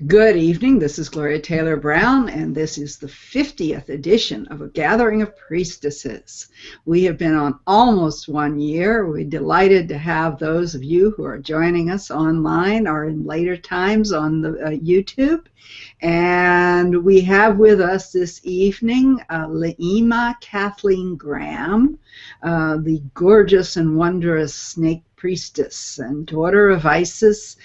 Good evening. This is Gloria Taylor Brown, and this is the 50th edition of A Gathering of Priestesses. We have been on almost 1 year. We're delighted to have those of you who are joining us online or in later times on the YouTube. And we have with us this evening Laima Kathleen Graham, the gorgeous and wondrous snake priestess and daughter of Isis.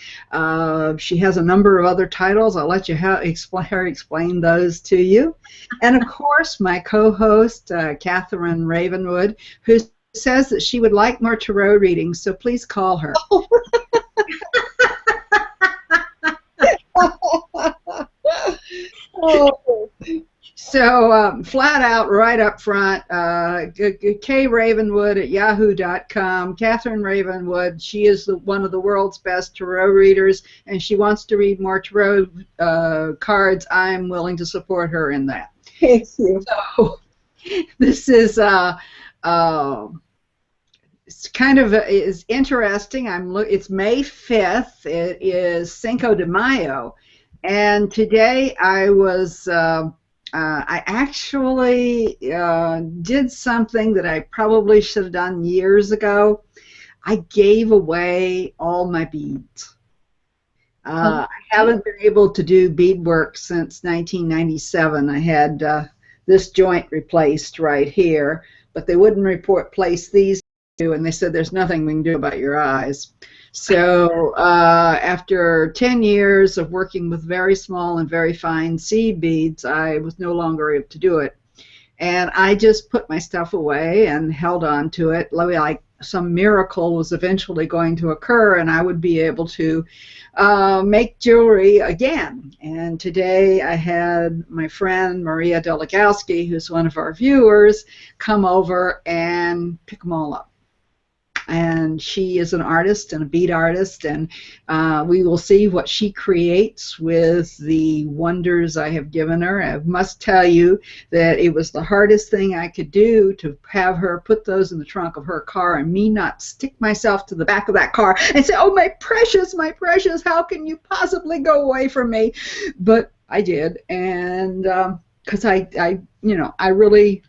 She has a number of other titles. I'll let her explain those to you. And of course, my co-host, Catherine Ravenwood, who says that she would like more tarot readings, so please call her. So flat out, right up front, kravenwood@yahoo.com. Catherine Ravenwood, she is one of the world's best tarot readers, and she wants to read more tarot cards. I'm willing to support her in that. Thank you. So this is it's kind of is interesting. It's May 5th. It is Cinco de Mayo, and today I was. I actually did something that I probably should have done years ago. I gave away all my beads. I haven't been able to do beadwork since 1997. I had this joint replaced right here, but they wouldn't replace these two, and they said there's nothing we can do about your eyes. So after 10 years of working with very small and very fine seed beads, I was no longer able to do it. And I just put my stuff away and held on to it. Like some miracle was eventually going to occur, and I would be able to make jewelry again. And today I had my friend Maria Dologowski, who's one of our viewers, come over and pick them all up. And she is an artist and a bead artist, and we will see what she creates with the wonders I have given her. I must tell you that it was the hardest thing I could do to have her put those in the trunk of her car and me not stick myself to the back of that car and say, "Oh, my precious, how can you possibly go away from me?" But I did, and because I really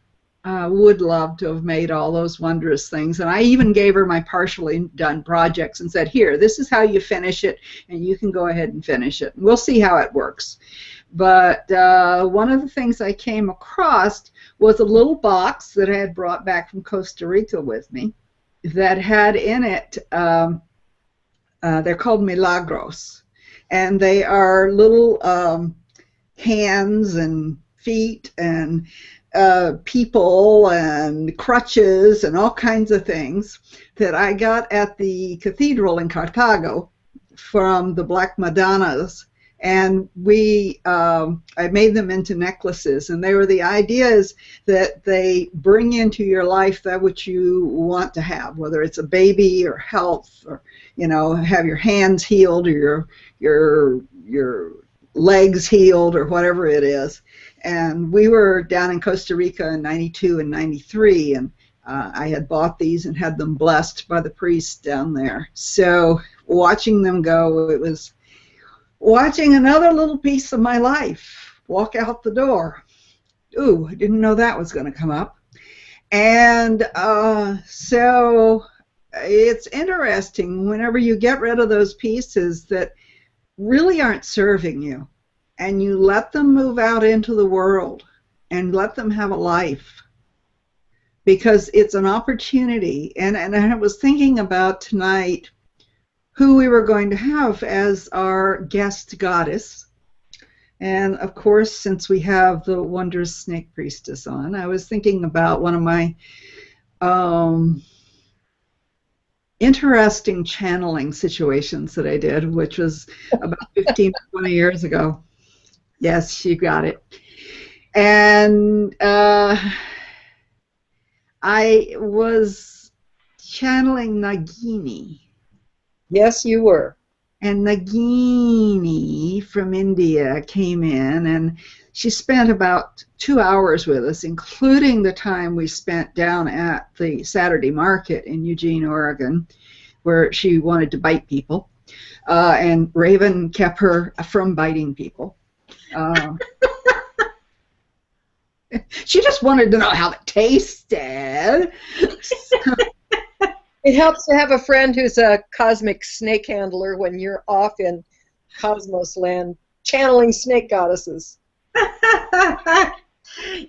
would love to have made all those wondrous things. And I even gave her my partially done projects and said, "Here, this is how you finish it, and you can go ahead and finish it. We'll see how it works." But one of the things I came across was a little box that I had brought back from Costa Rica with me that had in it, they're called milagros, and they are little hands and feet and people and crutches and all kinds of things that I got at the cathedral in Cartago from the Black Madonnas, and I made them into necklaces, and the ideas that they bring into your life that which you want to have, whether it's a baby or health, or have your hands healed or your legs healed or whatever it is. And we were down in Costa Rica in '92 and '93, and I had bought these and had them blessed by the priest down there. So watching them go, it was watching another little piece of my life walk out the door. Ooh, I didn't know that was going to come up. And so it's interesting whenever you get rid of those pieces that really aren't serving you, and you let them move out into the world and let them have a life, because it's an opportunity. And I was thinking about tonight who we were going to have as our guest goddess. And of course, since we have the wondrous snake priestess on, I was thinking about one of my interesting channeling situations that I did, which was about 15 or 20 years ago. Yes, you got it. And I was channeling Yogini. Yes, you were. And Yogini from India came in, and she spent about 2 hours with us, including the time we spent down at the Saturday market in Eugene, Oregon, where she wanted to bite people. And Raven kept her from biting people. She just wanted to know how it tasted. It helps to have a friend who's a cosmic snake handler when you're off in Cosmos land channeling snake goddesses.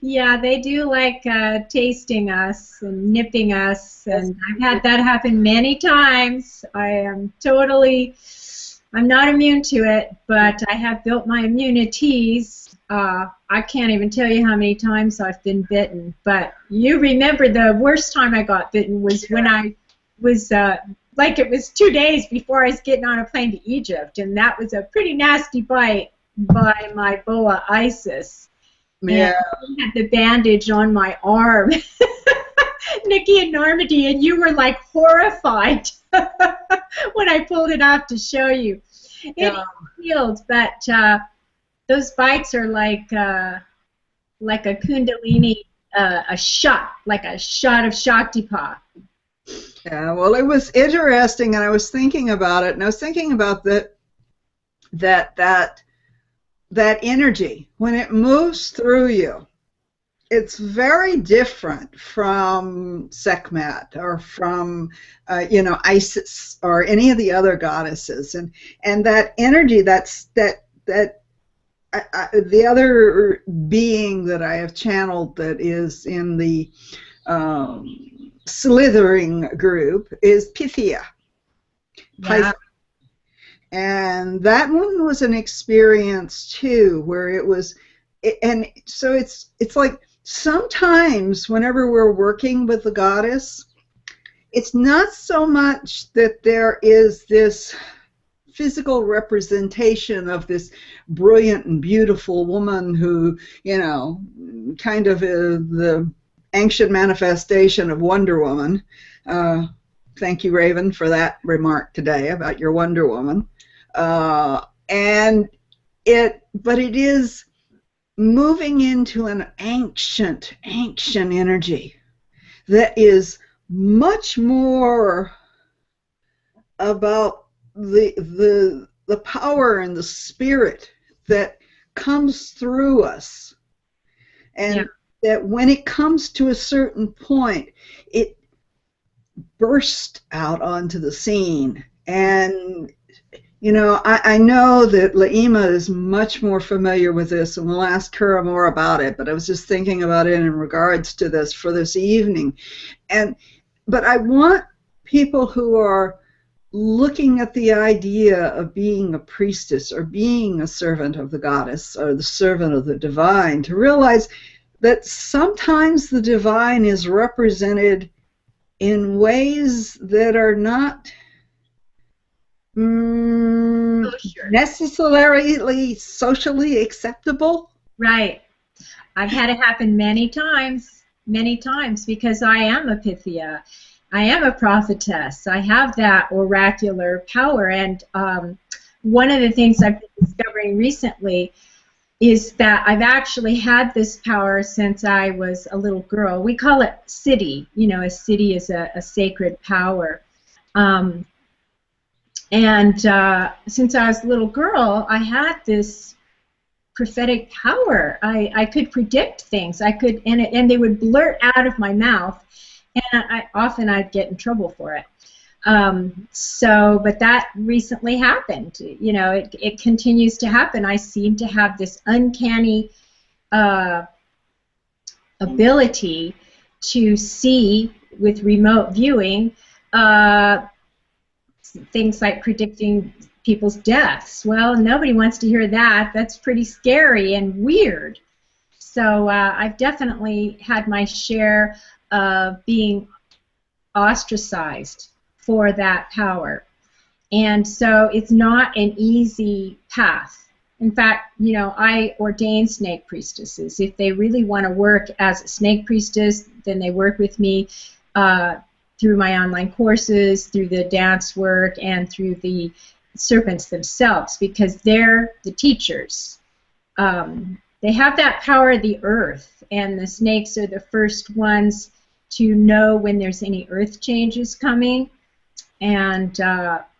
Yeah, they do like tasting us and nipping us, and I've had that happen many times. I'm not immune to it, but I have built my immunities. I can't even tell you how many times I've been bitten, but you remember the worst time I got bitten was when I was, like it was 2 days before I was getting on a plane to Egypt, and that was a pretty nasty bite by my boa Isis. Yeah. And I had the bandage on my arm. Nikki and Normandy, and you were like horrified when I pulled it off to show you. It healed, but those bites are like a kundalini, a shot, like a shot of Shaktipat. Yeah, well, it was interesting, and I was thinking about it, and I was thinking about that energy when it moves through you. It's very different from Sekhmet or from Isis or any of the other goddesses, and that energy, the other being that I have channeled that is in the slithering group is Pythia. Yeah. And that one was an experience too, where it was, and so it's like sometimes whenever we're working with the goddess, it's not so much that there is this physical representation of this brilliant and beautiful woman who, kind of is the ancient manifestation of Wonder Woman. Thank you, Raven, for that remark today about your Wonder Woman. But it is moving into an ancient energy that is much more about the power and the spirit that comes through us, and that when it comes to a certain point, it bursts out onto the scene. And I know that Laima is much more familiar with this, and we'll ask her more about it, but I was just thinking about it in regards to this for this evening. But I want people who are looking at the idea of being a priestess or being a servant of the goddess or the servant of the divine to realize that sometimes the divine is represented in ways that are not necessarily socially acceptable. Right. I've had it happen many times, because I am a Pythia. I am a prophetess. I have that oracular power, and one of the things I've been discovering recently is that I've actually had this power since I was a little girl. We call it siddhi. A siddhi is a sacred power. And since I was a little girl, I had this prophetic power. I could predict things. And they would blurt out of my mouth, and I'd get in trouble for it. But that recently happened. It continues to happen. I seem to have this uncanny ability to see with remote viewing things like predicting people's deaths. Well, nobody wants to hear that. That's pretty scary and weird. So I've definitely had my share of being ostracized for that power. And so it's not an easy path. In fact, I ordain snake priestesses. If they really want to work as a snake priestess, then they work with me through my online courses, through the dance work, and through the serpents themselves, because they're the teachers. They have that power of the earth, and the snakes are the first ones to know when there's any earth changes coming. and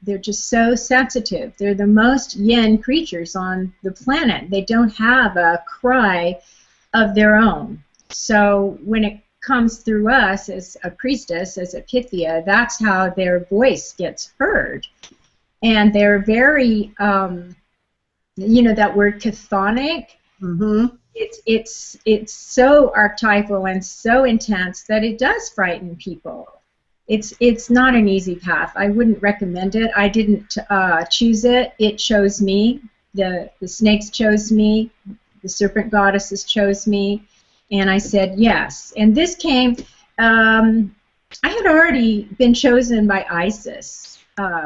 they're just so sensitive. They're the most yin creatures on the planet. They don't have a cry of their own. So when it comes through us as a priestess, as a Pythia, that's how their voice gets heard. And they're very, you know, that word chthonic. Mm-hmm. It's so archetypal and so intense that it does frighten people. It's not an easy path. I wouldn't recommend it. I didn't choose it. It chose me. The snakes chose me. The serpent goddesses chose me, and I said yes. And this came. I had already been chosen by Isis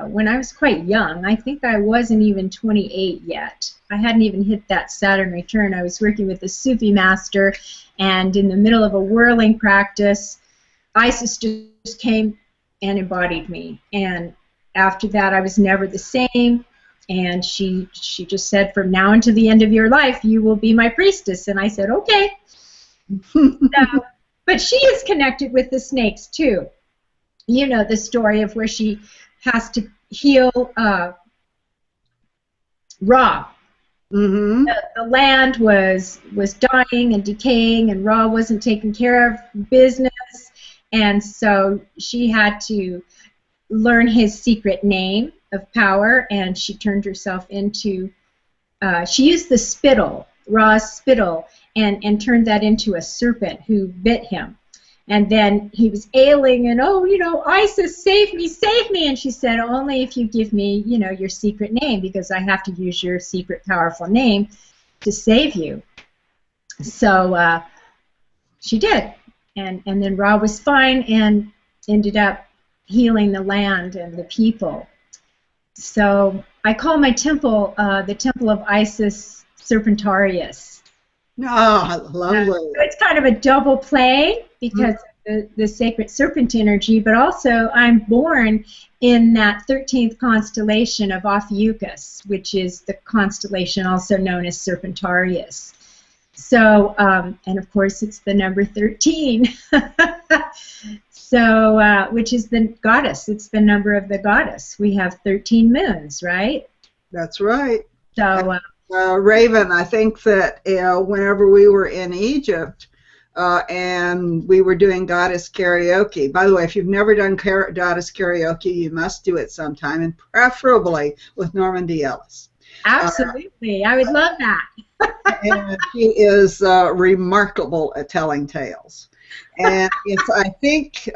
when I was quite young. I think I wasn't even 28 yet. I hadn't even hit that Saturn return. I was working with a Sufi master, and in the middle of a whirling practice, Isis just came and embodied me. And after that, I was never the same. And she just said, from now until the end of your life, you will be my priestess. And I said, okay. But she is connected with the snakes, too. You know the story of where she has to heal Ra. Mm-hmm. The land was dying and decaying, and Ra wasn't taking care of business, and so she had to learn his secret name of power, and she turned herself into, she used the spittle, Ra's spittle, and turned that into a serpent who bit him. And then he was ailing, and, oh, you know, Isis, save me, and she said, only if you give me, you know, your secret name, because I have to use your secret powerful name to save you. So she did, and then Ra was fine and ended up healing the land and the people. So I call my temple the Temple of Isis Serpentarius. Oh, lovely. So it's kind of a double play because of the sacred serpent energy, but also I'm born in that 13th constellation of Ophiuchus, which is the constellation also known as Serpentarius. So, and of course it's the number 13. So, which is the goddess. It's the number of the goddess. We have 13 moons, right? That's right. So, Raven, I think that whenever we were in Egypt and we were doing goddess karaoke, by the way, if you've never done goddess karaoke, you must do it sometime, and preferably with Norman D. Ellis. absolutely. I would love that. And she is remarkable at telling tales. And I think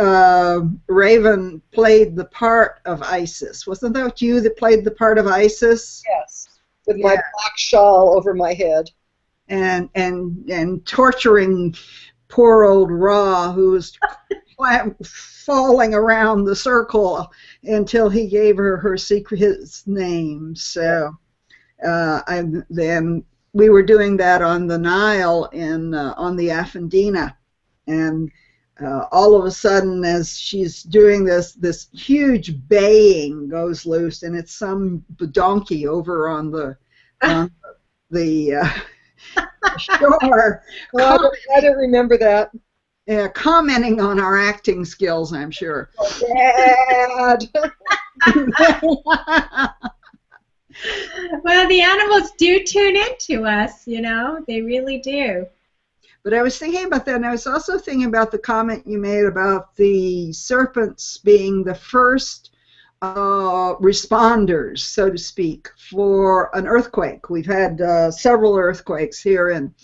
Raven played the part of Isis. Wasn't that you that played the part of Isis? Yes, with my black shawl over my head. And torturing poor old Ra, who was falling around the circle until he gave her secret, his name. So then we were doing that on the Nile on the Afendina, and all of a sudden, as she's doing this huge baying goes loose, and it's some donkey over on the shore. Oh, I don't remember that. Yeah, commenting on our acting skills, I'm sure. Dad. Well, the animals do tune into us, you know, they really do. But I was thinking about that, and I was also thinking about the comment you made about the serpents being the first responders, so to speak, for an earthquake. We've had several earthquakes here in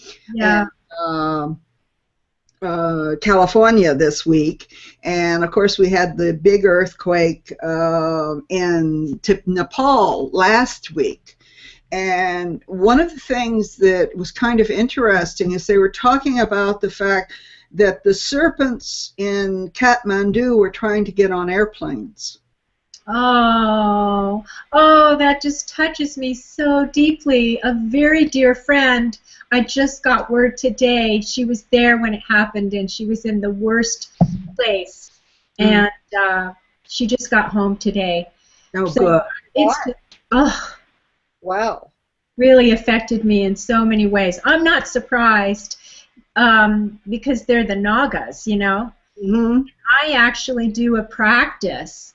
California this week, and of course we had the big earthquake in Nepal last week. And one of the things that was kind of interesting is they were talking about the fact that the serpents in Kathmandu were trying to get on airplanes. Oh, that just touches me so deeply. A very dear friend, I just got word today, she was there when it happened, and she was in the worst place, and she just got home today. Oh, so good. It's just, wow. Really affected me in so many ways. I'm not surprised because they're the Nagas, you know. Mm-hmm. I actually do a practice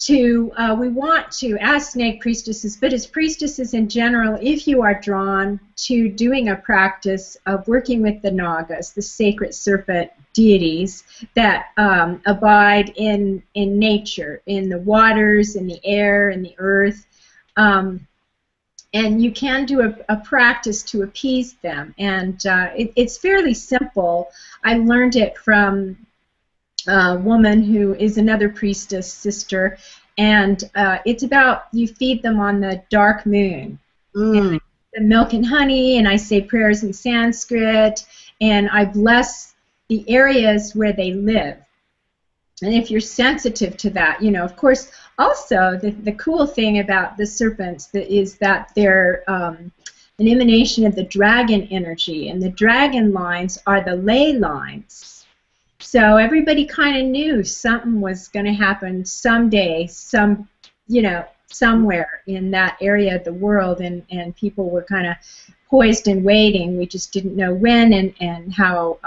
we want to, as snake priestesses, but as priestesses in general, if you are drawn to doing a practice of working with the Nagas, the sacred serpent deities that abide in nature, in the waters, in the air, in the earth, and you can do a practice to appease them. And it's fairly simple. I learned it from a woman who is another priestess sister, and it's about you feed them on the dark moon. And the milk and honey, and I say prayers in Sanskrit, and I bless the areas where they live. And if you're sensitive to that, you know, of course, also the cool thing about the serpents is that they're an emanation of the dragon energy, and the dragon lines are the ley lines. So everybody kind of knew something was going to happen someday, somewhere in that area of the world, and people were kind of poised and waiting. We just didn't know when and how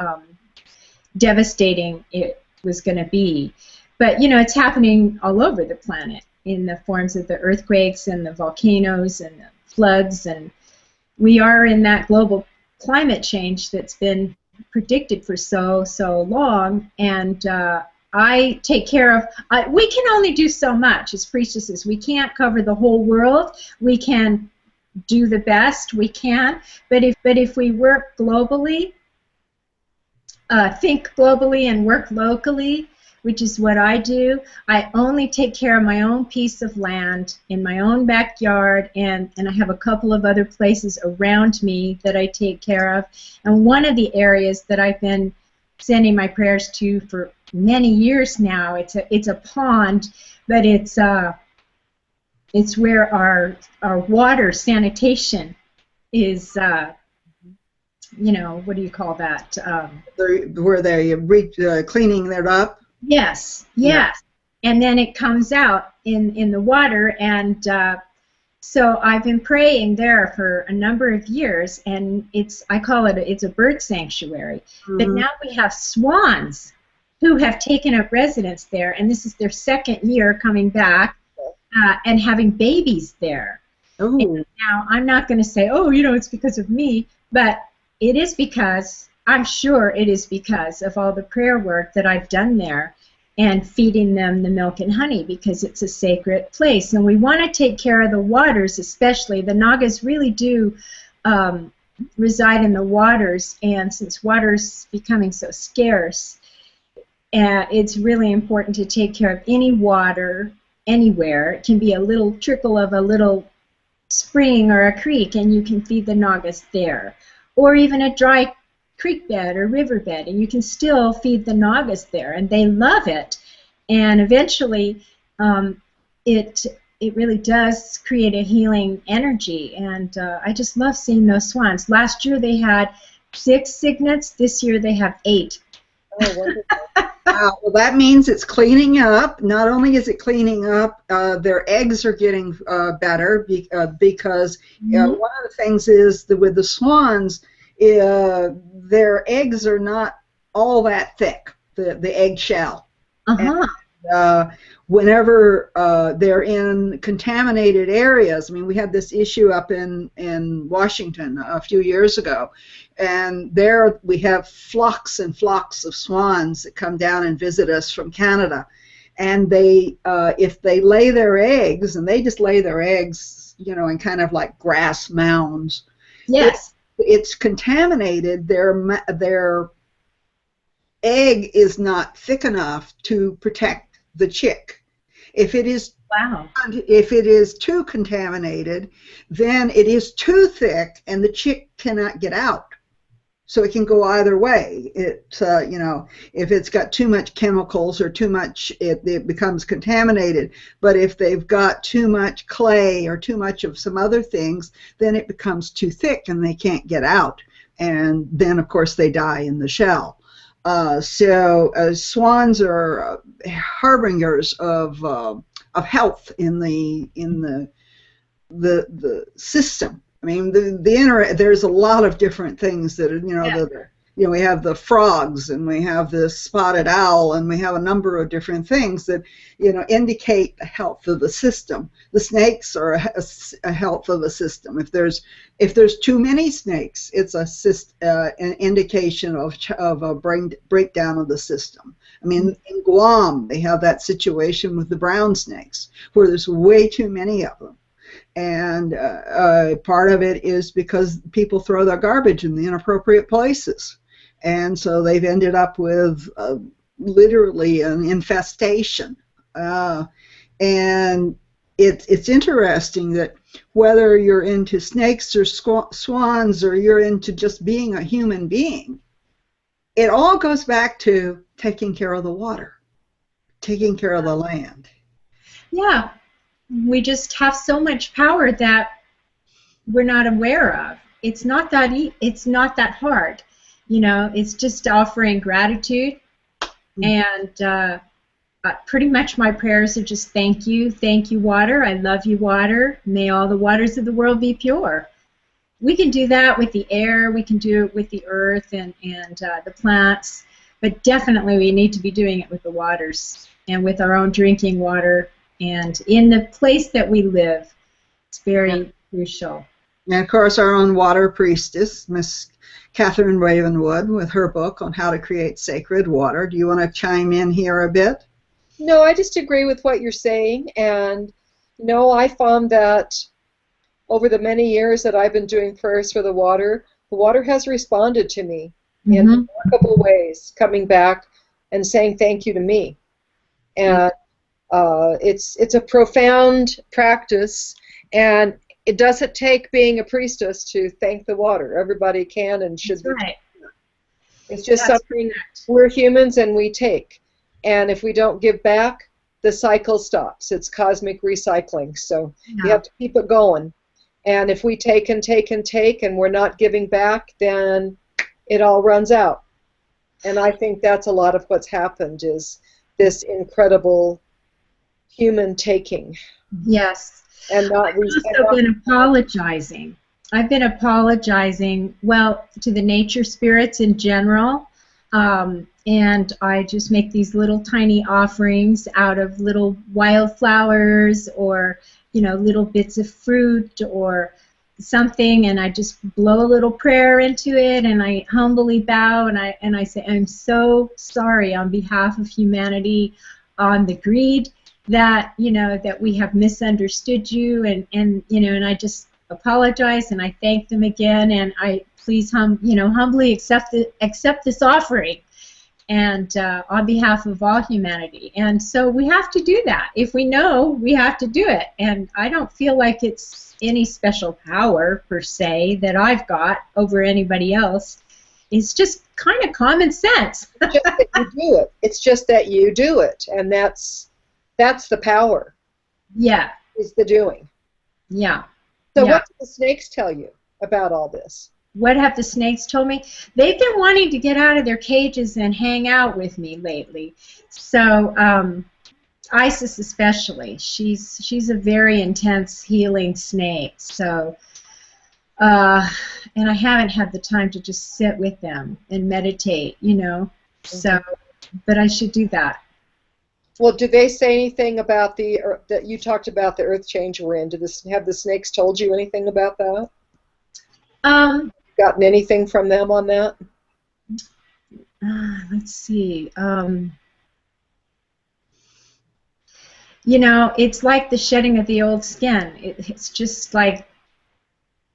devastating it was going to be. But, you know, it's happening all over the planet in the forms of the earthquakes and the volcanoes and the floods, and we are in that global climate change that's been predicted for so long, and I take care of, we can only do so much as priestesses. We can't cover the whole world. We can do the best we can, but if we work globally, think globally and work locally, which is what I do, I only take care of my own piece of land in my own backyard, and I have a couple of other places around me that I take care of. And one of the areas that I've been sending my prayers to for many years now, it's a pond, but it's where our water sanitation is, you know, what do you call that? Where they cleaning it up? Yes, yes. Yeah. And then it comes out in the water, and so I've been praying there for a number of years, and I call it it's a bird sanctuary. But now we have swans who have taken up residence there, and this is their second year coming back and having babies there. Oh. And now I'm not going to say, oh, you know, it's because of me, but it is because, I'm sure it is because of all the prayer work that I've done there and feeding them the milk and honey, because it's a sacred place. And we want to take care of the waters, especially. The Nagas really do reside in the waters, and since water's becoming so scarce, it's really important to take care of any water anywhere. It can be a little trickle of a little spring or a creek, and you can feed the Nagas there. Or even a dry creek bed or riverbed, and you can still feed the Nagas there, and they love it. And eventually, it really does create a healing energy, and I just love seeing those swans. Last year they had 6 cygnets. This year they have 8. Oh, wonderful. Wow, well, that means it's cleaning up. Not only is it cleaning up, their eggs are getting better because one of the things is that with the swans, their eggs are not all that thick, the egg shell. And, whenever they're in contaminated areas, I mean, we had this issue up in Washington a few years ago, and there we have flocks and flocks of swans that come down and visit us from Canada, and they, if they lay their eggs, and they just lay their eggs, you know, in kind of like grass mounds. Yes. It's contaminated. Their egg is not thick enough to protect the chick. If it is if it is too contaminated, then it is too thick, and the chick cannot get out. So it can go either way. It you know, if it's got too much chemicals or too much, it becomes contaminated. But if they've got too much clay or too much of some other things, then it becomes too thick and they can't get out. And then, of course, they die in the shell. Swans are harbingers of health in the system. I mean, there's a lot of different things that are, you know, you know, we have the frogs, and we have the spotted owl, and we have a number of different things that, you know, indicate the health of the system. The snakes are a health of the system. If there's too many snakes, it's an indication of a breakdown of the system. I mean, in Guam, they have that situation with the brown snakes, where there's way too many of them. And part of it is because people throw their garbage in the inappropriate places. And so they've ended up with literally an infestation. And it's interesting that whether you're into snakes or swans, or you're into just being a human being, it all goes back to taking care of the water, taking care of the land. Yeah, we just have so much power that we're not aware of. It's not that hard. You know, it's just offering gratitude, and pretty much my prayers are just thank you, water. I love you, water. May all the waters of the world be pure. We can do that with the air. We can do it with the earth and the plants, but definitely we need to be doing it with the waters and with our own drinking water, and in the place that we live. It's very crucial. And of course, our own water priestess, Miss Catherine Ravenwood, with her book on how to create sacred water. Do you want to chime in here a bit? No, I just agree with what you're saying, and no, I found that over the many years that I've been doing prayers for the water has responded to me in remarkable ways, coming back and saying thank you to me. And it's a profound practice, and it doesn't take being a priestess to thank the water. Everybody can and should. That's right. It's just something, we're humans and we take. And if we don't give back, the cycle stops. It's cosmic recycling. So you have to keep it going. And if we take and take and take and we're not giving back, then it all runs out. And I think that's a lot of what's happened, is this incredible human taking. Yes. And not I've also been apologizing. I've been apologizing, well, to the nature spirits in general, and I just make these little tiny offerings out of little wildflowers, or, you know, little bits of fruit or something, and I just blow a little prayer into it, and I humbly bow, and I say, I'm so sorry on behalf of humanity, on the greed that, you know, that we have misunderstood you, and you know, and I just apologize, and I thank them again, and I please humbly accept this offering, and on behalf of all humanity. And so we have to do that. If we know, we have to do it. And I don't feel like it's any special power per se that I've got over anybody else. It's just kind of common sense. It's just that you do it. It's just that you do it, and that's the power. Yeah. Is the doing. Yeah. So what do the snakes tell you about all this? What have the snakes told me? They've been wanting to get out of their cages and hang out with me lately. So Isis especially, she's a very intense healing snake. So and I haven't had the time to just sit with them and meditate, you know. So, but I should do that. Well, do they say anything about that you talked about the earth change we're in? Have the snakes told you anything about that? Gotten anything from them on that? Let's see. You know, it's like the shedding of the old skin. It's just like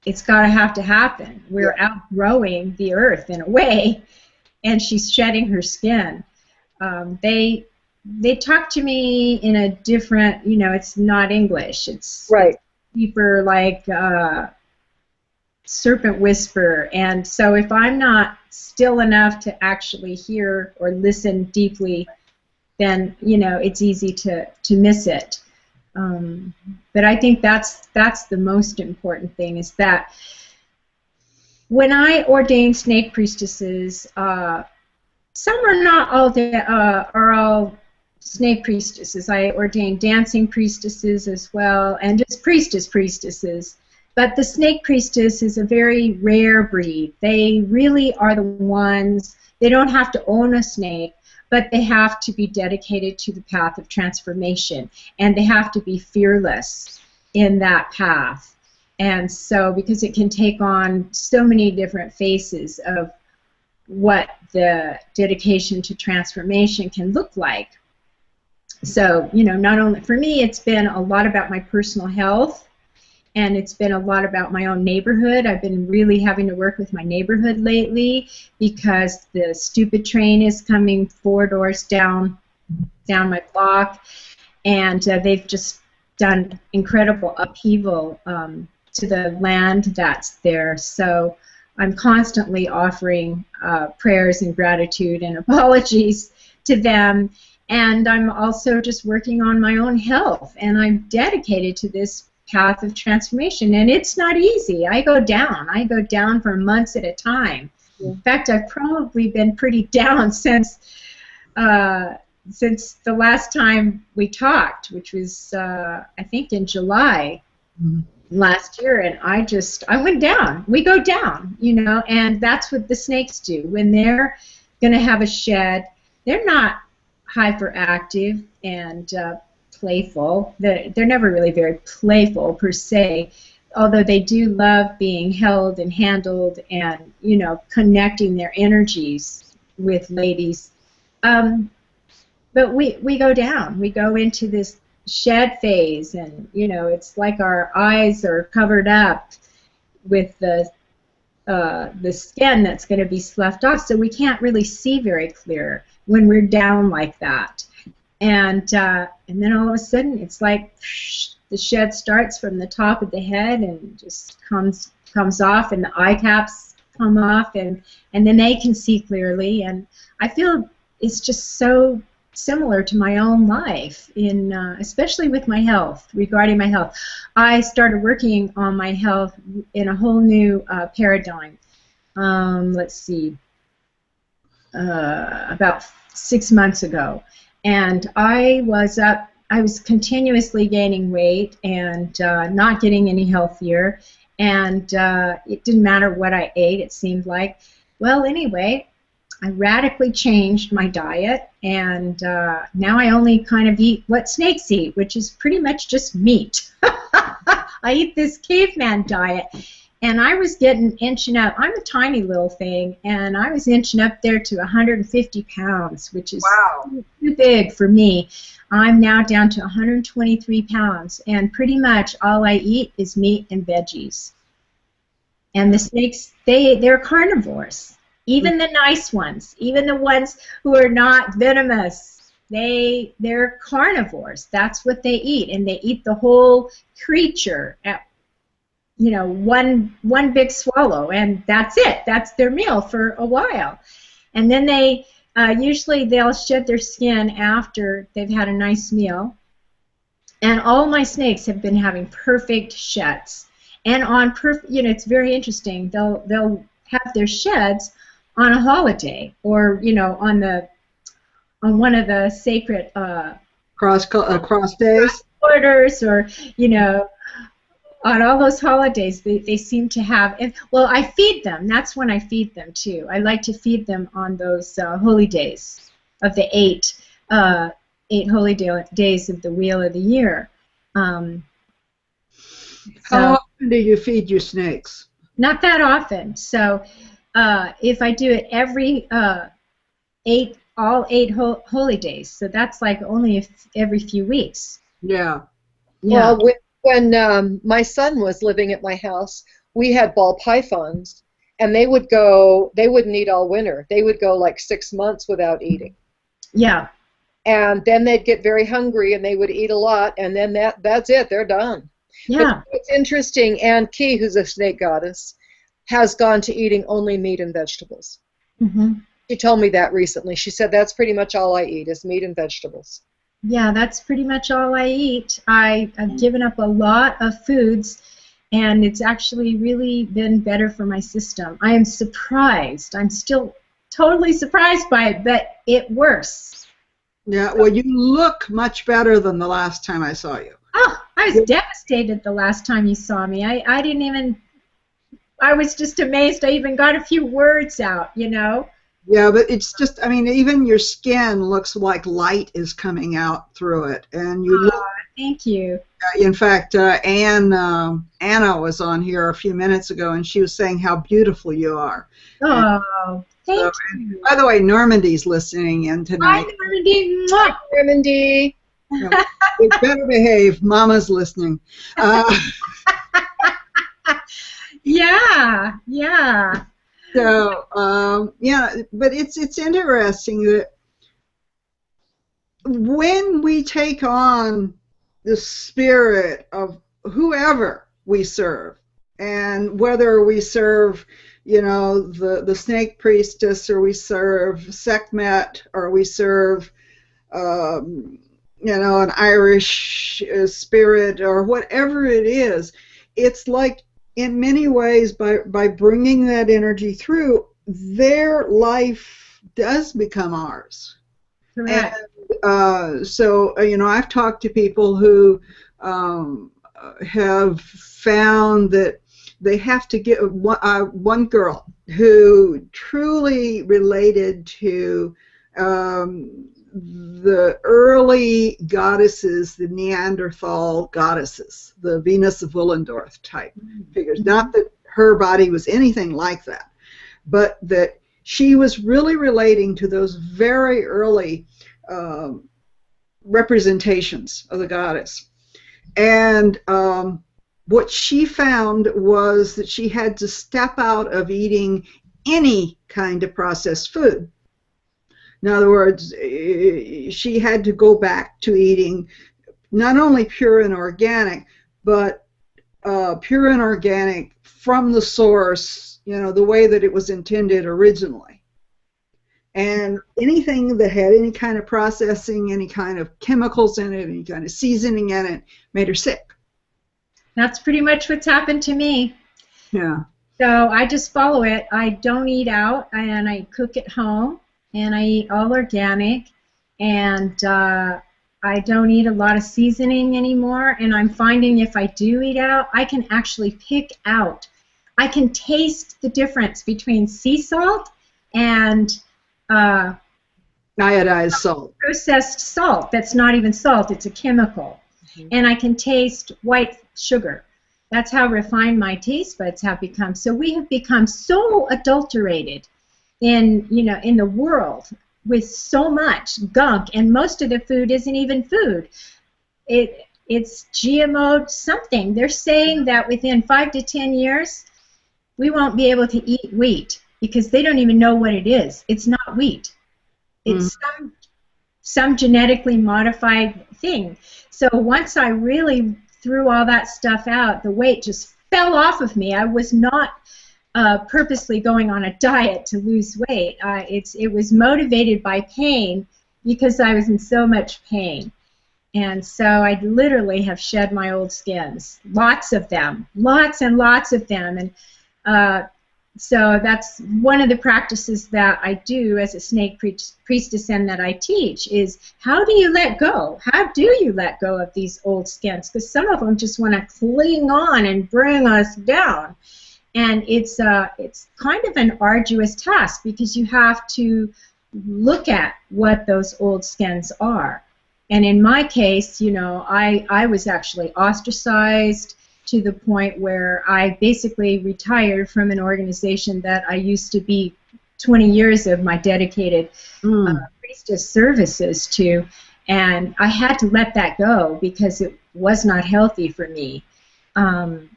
it's got to have to happen. We're outgrowing the earth in a way, and she's shedding her skin. They talk to me in a different, you know, it's not English. It's deeper, like serpent whisper. And so if I'm not still enough to actually hear or listen deeply, then, you know, it's easy to miss it. But I think that's the most important thing, is that when I ordain snake priestesses, some are not all are all snake priestesses. I ordain dancing priestesses as well, and just priestesses. But the snake priestess is a very rare breed. They really are the ones, they don't have to own a snake, but they have to be dedicated to the path of transformation, and they have to be fearless in that path. And so, because it can take on so many different faces of what the dedication to transformation can look like. So, you know, not only for me, it's been a lot about my personal health, and it's been a lot about my own neighborhood. I've been really having to work with my neighborhood lately because the stupid train is coming 4 doors down my block, and they've just done incredible upheaval to the land that's there. So I'm constantly offering prayers and gratitude and apologies to them, and I'm also just working on my own health, and I'm dedicated to this path of transformation, and it's not easy. I go down for months at a time. In fact, I've probably been pretty down since the last time we talked, which was I think in July last year, and I went down. We go down, you know, and that's what the snakes do. When they're going to have a shed, they're not hyperactive and playful. They're never really very playful per se, although they do love being held and handled and, you know, connecting their energies with ladies. But we go down. We go into this shed phase, and, you know, it's like our eyes are covered up with the skin that's going to be sloughed off, so we can't really see very clear when we're down like that. And then all of a sudden, it's like the shed starts from the top of the head and just comes off, and the eye caps come off, and then they can see clearly. And I feel it's just so similar to my own life, in especially with my health, regarding my health. I started working on my health in a whole new paradigm. Let's see, about 6 months ago. And I was continuously gaining weight and not getting any healthier, and it didn't matter what I ate, it seemed like. Well, anyway, I radically changed my diet, and now I only kind of eat what snakes eat, which is pretty much just meat. I eat this caveman diet, and I was inching up. I'm a tiny little thing, and I was inching up there to 150 pounds, which is too big for me. I'm now down to 123 pounds, and pretty much all I eat is meat and veggies. And the snakes, they're carnivores. Even the nice ones, even the ones who are not venomous, they're carnivores. That's what they eat, and they eat the whole creature at, you know, one big swallow, and that's it. That's their meal for a while. And then they usually they'll shed their skin after they've had a nice meal. And all my snakes have been having perfect sheds. And you know, it's very interesting. They'll have their sheds on a holiday, or, you know, on one of the sacred cross days, quarters, or, you know, on all those holidays, they seem to have. And, well, I feed them. That's when I feed them too. I like to feed them on those holy days of the eight holy days of the wheel of the year. How often do you feed your snakes? Not that often. So if I do it every all eight holy days, so that's like only every few weeks. Yeah. Well, when my son was living at my house, we had ball pythons, and they wouldn't eat all winter. They would go like 6 months without eating. Yeah. And then they'd get very hungry, and they would eat a lot, and then that's it. They're done. Yeah. But it's interesting. Ann Key, who's a snake goddess, has gone to eating only meat and vegetables. Mm-hmm. She told me that recently. She said, that's pretty much all I eat is meat and vegetables. Yeah, that's pretty much all I eat. I've given up a lot of foods, and it's actually really been better for my system. I am surprised. I'm still totally surprised by it, but it works. Yeah, well, you look much better than the last time I saw you. Oh, I was devastated the last time you saw me. I didn't even, I was just amazed I even got a few words out, you know. Yeah, but it's just, I mean, even your skin looks like light is coming out through it, and you look. Thank you. In fact, Anna was on here a few minutes ago, and she was saying how beautiful you are. Oh, thank you. By the way, Normandy's listening in tonight. Hi, Normandy. Hi, Normandy. You better behave. Mama's listening. Yeah, yeah. So, yeah, but it's interesting that when we take on the spirit of whoever we serve, and whether we serve, you know, the snake priestess, or we serve Sekhmet, or we serve, you know, an Irish spirit, or whatever it is, it's like, in many ways, by bringing that energy through, their life does become ours. Correct. And so, you know, I've talked to people who have found that they have to get one girl who truly related to the early goddesses, the Neanderthal goddesses, the Venus of Willendorf type figures. Not that her body was anything like that, but that she was really relating to those very early representations of the goddess. And what she found was that she had to step out of eating any kind of processed food. In other words, she had to go back to eating not only pure and organic, but pure and organic from the source, you know, the way that it was intended originally. And anything that had any kind of processing, any kind of chemicals in it, any kind of seasoning in it, made her sick. That's pretty much what's happened to me. Yeah. So I just follow it. I don't eat out, and I cook at home, and I eat all organic, and I don't eat a lot of seasoning anymore, and I'm finding if I do eat out, I can actually pick out. I can taste the difference between sea salt and Iodized salt. Processed salt. That's not even salt, it's a chemical. And I can taste white sugar. That's how refined my taste buds have become. So we have become so adulterated in the world with so much gunk, and most of the food isn't even food. It's GMO something. They're saying that within 5 to 10 years we won't be able to eat wheat because they don't even know what it is. It's not wheat. It's some genetically modified thing. So once I really threw all that stuff out, the weight just fell off of me. I was not purposely going on a diet to lose weight. It was motivated by pain because I was in so much pain. And so I literally have shed my old skins, lots of them, lots and lots of them. And so that's one of the practices that I do as a snake priestess and that I teach is how do you let go? How do you let go of these old skins? Because some of them just want to cling on and bring us down. And it's kind of an arduous task because you have to look at what those old skins are. And in my case, you know, I was actually ostracized to the point where I basically retired from an organization that I used to be 20 years of my dedicated priestess services to, and I had to let that go because it was not healthy for me. And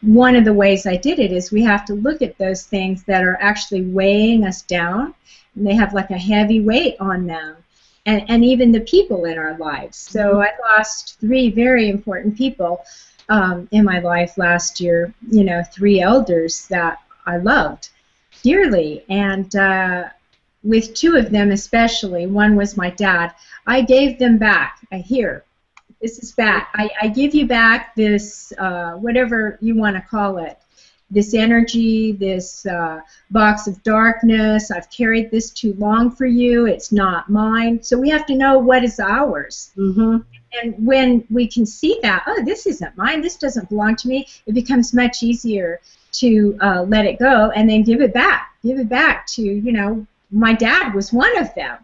one of the ways I did it is we have to look at those things that are actually weighing us down, and they have like a heavy weight on them. And even the people in our lives. So I lost 3 very important people in my life last year, you know, 3 elders that I loved dearly. And with 2 of them especially, one was my dad, I gave them back. Here, this is back. I give you back this, whatever you want to call it, this energy, this box of darkness. I've carried this too long for you. It's not mine. So we have to know what is ours. And when we can see that, oh, this isn't mine, this doesn't belong to me, it becomes much easier to let it go and then give it back. Give it back to, you know, my dad was one of them.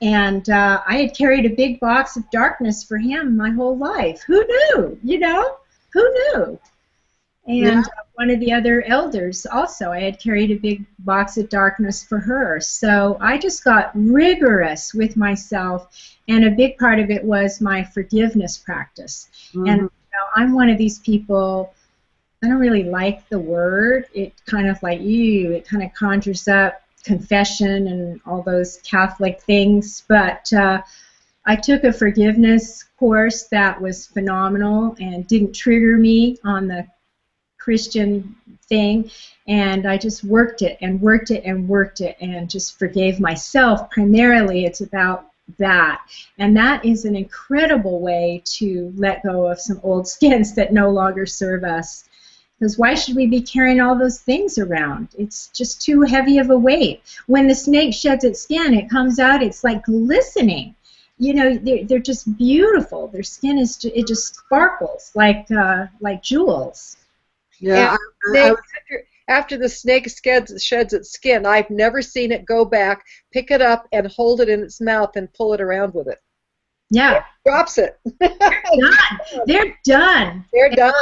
And I had carried a big box of darkness for him my whole life. Who knew, you know? Who knew? And one of the other elders also, I had carried a big box of darkness for her. So I just got rigorous with myself, and a big part of it was my forgiveness practice. And you know, I'm one of these people, I don't really like the word. It kind of like, it kind of conjures up confession and all those Catholic things. But I took a forgiveness course that was phenomenal and didn't trigger me on the Christian thing, and I just worked it and worked it and worked it and just forgave myself. Primarily, it's about that, and that is an incredible way to let go of some old skins that no longer serve us. Because why should we be carrying all those things around? It's just too heavy of a weight. When the snake sheds its skin, it comes out, it's like glistening. You know, they're just beautiful. Their skin is it just sparkles like jewels. Yeah. After the snake sheds its skin, I've never seen it go back, pick it up, and hold it in its mouth and pull it around with it. Yeah. It drops it. They're done. They're done.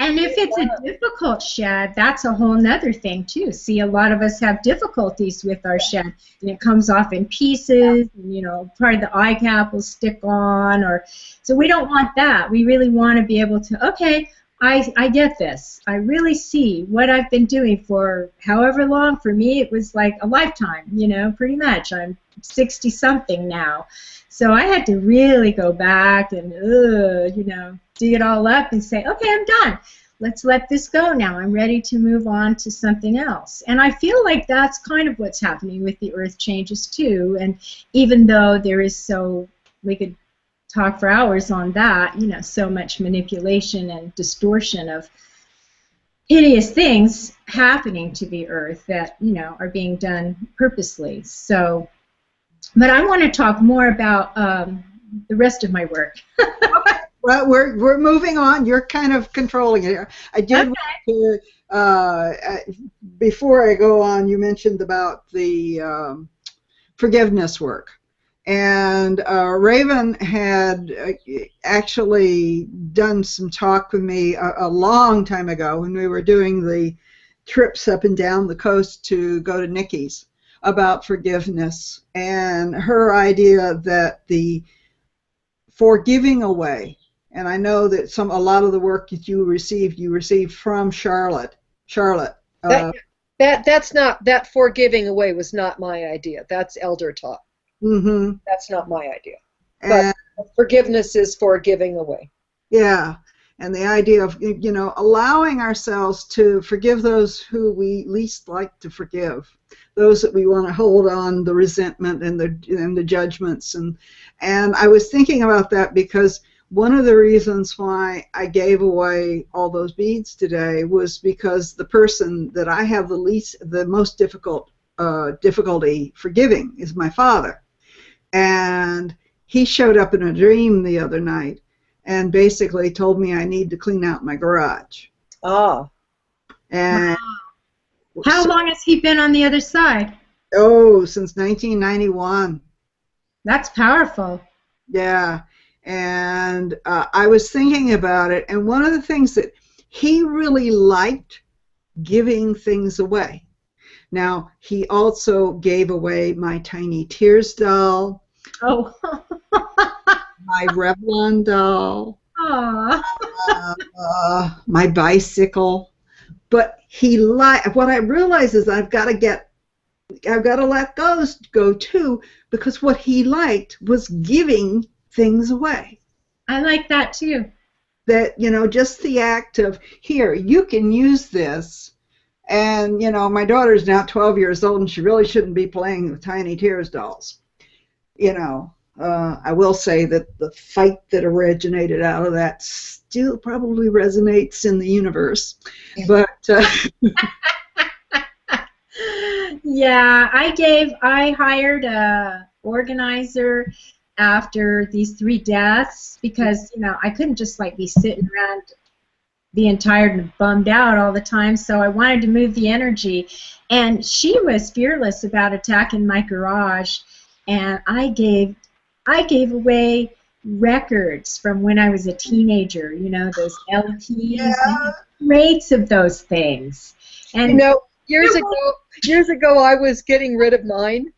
And if it's a difficult shed, that's a whole nother thing too. See, a lot of us have difficulties with our shed, and it comes off in pieces, and, you know, part of the eye cap will stick on, so we don't want that. We really want to be able to, okay, I get this. I really see what I've been doing for however long. For me, it was like a lifetime, you know, pretty much. I'm 60-something now. So I had to really go back and, you know, dig it all up and say, okay, I'm done. Let's let this go now. I'm ready to move on to something else. And I feel like that's kind of what's happening with the earth changes too. And even though there is we could talk for hours on that, you know, so much manipulation and distortion of hideous things happening to the earth that, you know, are being done purposely. So, but I want to talk more about the rest of my work. Well, we're moving on. You're kind of controlling it. I did want to, before I go on, you mentioned about the forgiveness work. And Raven had actually done some talk with me a long time ago when we were doing the trips up and down the coast to go to Nikki's about forgiveness, and her idea that the forgiving away, and I know that a lot of the work that you received from Charlotte. That's not, that forgiving away was not my idea. That's elder talk. Mm-hmm. That's not my idea. But forgiveness is for giving away. Yeah, and the idea of, you know, allowing ourselves to forgive those who we least like to forgive, those that we want to hold on the resentment and the judgments, and I was thinking about that because one of the reasons why I gave away all those beads today was because the person that I have the most difficulty forgiving is my father. And he showed up in a dream the other night and basically told me I need to clean out my garage. Ah. And how long has he been on the other side? Oh, since 1991. That's powerful. Yeah. And I was thinking about it, and one of the things that he really liked giving things away. Now, he also gave away my Tiny Tears doll. Oh. My Revlon doll. My bicycle. But what I realized is I've got to let those go too, because what he liked was giving things away. I like that too. That, you know, just the act of, here, you can use this. And, you know, my daughter's now 12 years old, and she really shouldn't be playing with Tiny Tears dolls. You know, I will say that the fight that originated out of that still probably resonates in the universe. But yeah, I hired a organizer after these 3 deaths because, you know, I couldn't just like be sitting around being tired and bummed out all the time, so I wanted to move the energy. And she was fearless about attacking my garage, and I gave away records from when I was a teenager, you know, those LPs, Yeah. rates of those things. And You know, years ago I was getting rid of mine.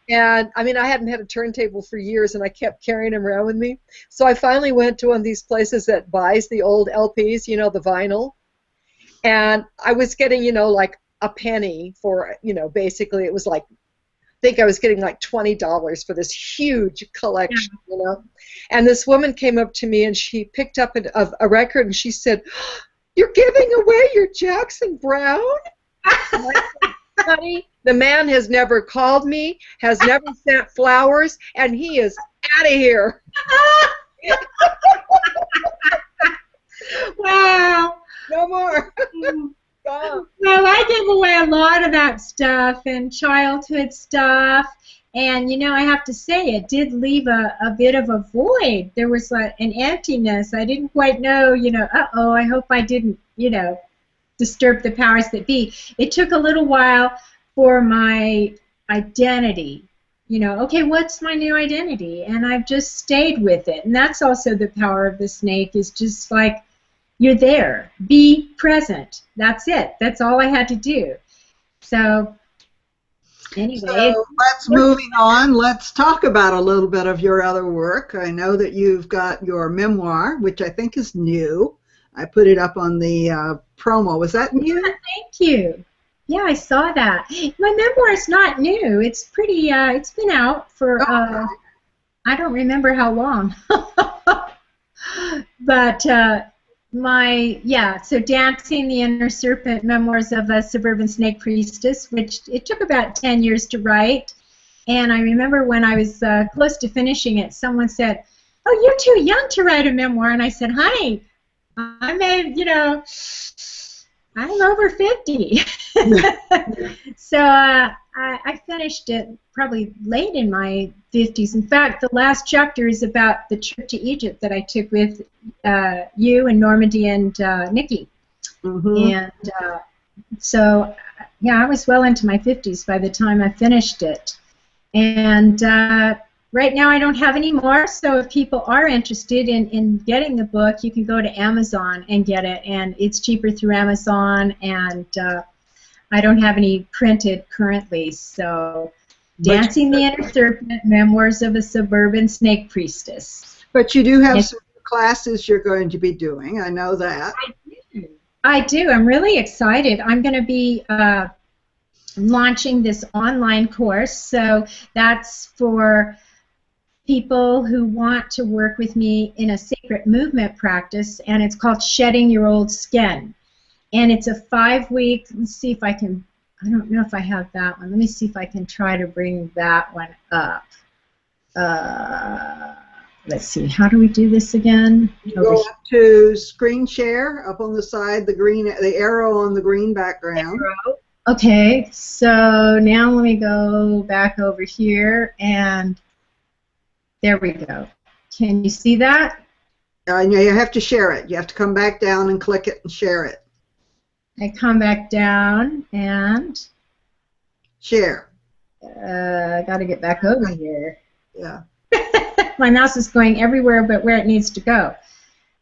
And, I mean, I hadn't had a turntable for years, and I kept carrying them around with me. So I finally went to one of these places that buys the old LPs, you know, the vinyl. And I was getting, you know, like a penny for, you know, basically it was like, I think I was getting like $20 for this huge collection, you know. And this woman came up to me, and she picked up a record, and she said, "You're giving away your Jackson Brown?" And I said, "Honey, the man has never called me, has never sent flowers, and he is out of here." wow. No more. Gone. Well, I gave away a lot of that stuff and childhood stuff, and you know, I have to say it did leave a bit of a void. There was an emptiness. I didn't quite know, you know, uh-oh, I hope I didn't, you know, disturb the powers that be. It took a little while for my identity, you know, okay, what's my new identity? And I've just stayed with it. And that's also the power of the snake, is just like, you're there. Be present. That's it. That's all I had to do. So, anyway. So let's moving on. Let's talk about a little bit of your other work. I know that you've got your memoir, which I think is new. I put it up on the promo. Was that new? Yeah, thank you. Yeah, I saw that. My memoir is not new. It's pretty. It's been out for. I don't remember how long. But so Dancing the Inner Serpent: Memoirs of a Suburban Snake Priestess, which it took about 10 years to write. And I remember when I was close to finishing it, someone said, "Oh, you're too young to write a memoir." And I said, "Honey, I'm over 50." So I finished it probably late in my 50s. In fact, the last chapter is about the trip to Egypt that I took with you and Normandy and Nikki. Mm-hmm. And so, yeah, I was well into my 50s by the time I finished it. And right now I don't have any more, so if people are interested in getting the book, you can go to Amazon and get it, and it's cheaper through Amazon, and I don't have any printed currently, so Dancing the Inner Serpent: Memoirs of a Suburban Snake Priestess. But you do have some classes you're going to be doing. I know that. I do. I'm really excited. I'm going to be launching this online course, so that's for people who want to work with me in a sacred movement practice, and it's called Shedding Your Old Skin. And it's a 5-week, let's see if I can, I don't know if I have that one. Let me see if I can try to bring that one up. Let's see, how do we do this again? You go up to screen share, up on the side, the arrow on the green background. Okay, so now let me go back over here, and there we go. Can you see that? You have to share it. You have to come back down and click it and share it. I come back down and share. I got to get back over here. Yeah. My mouse is going everywhere but where it needs to go.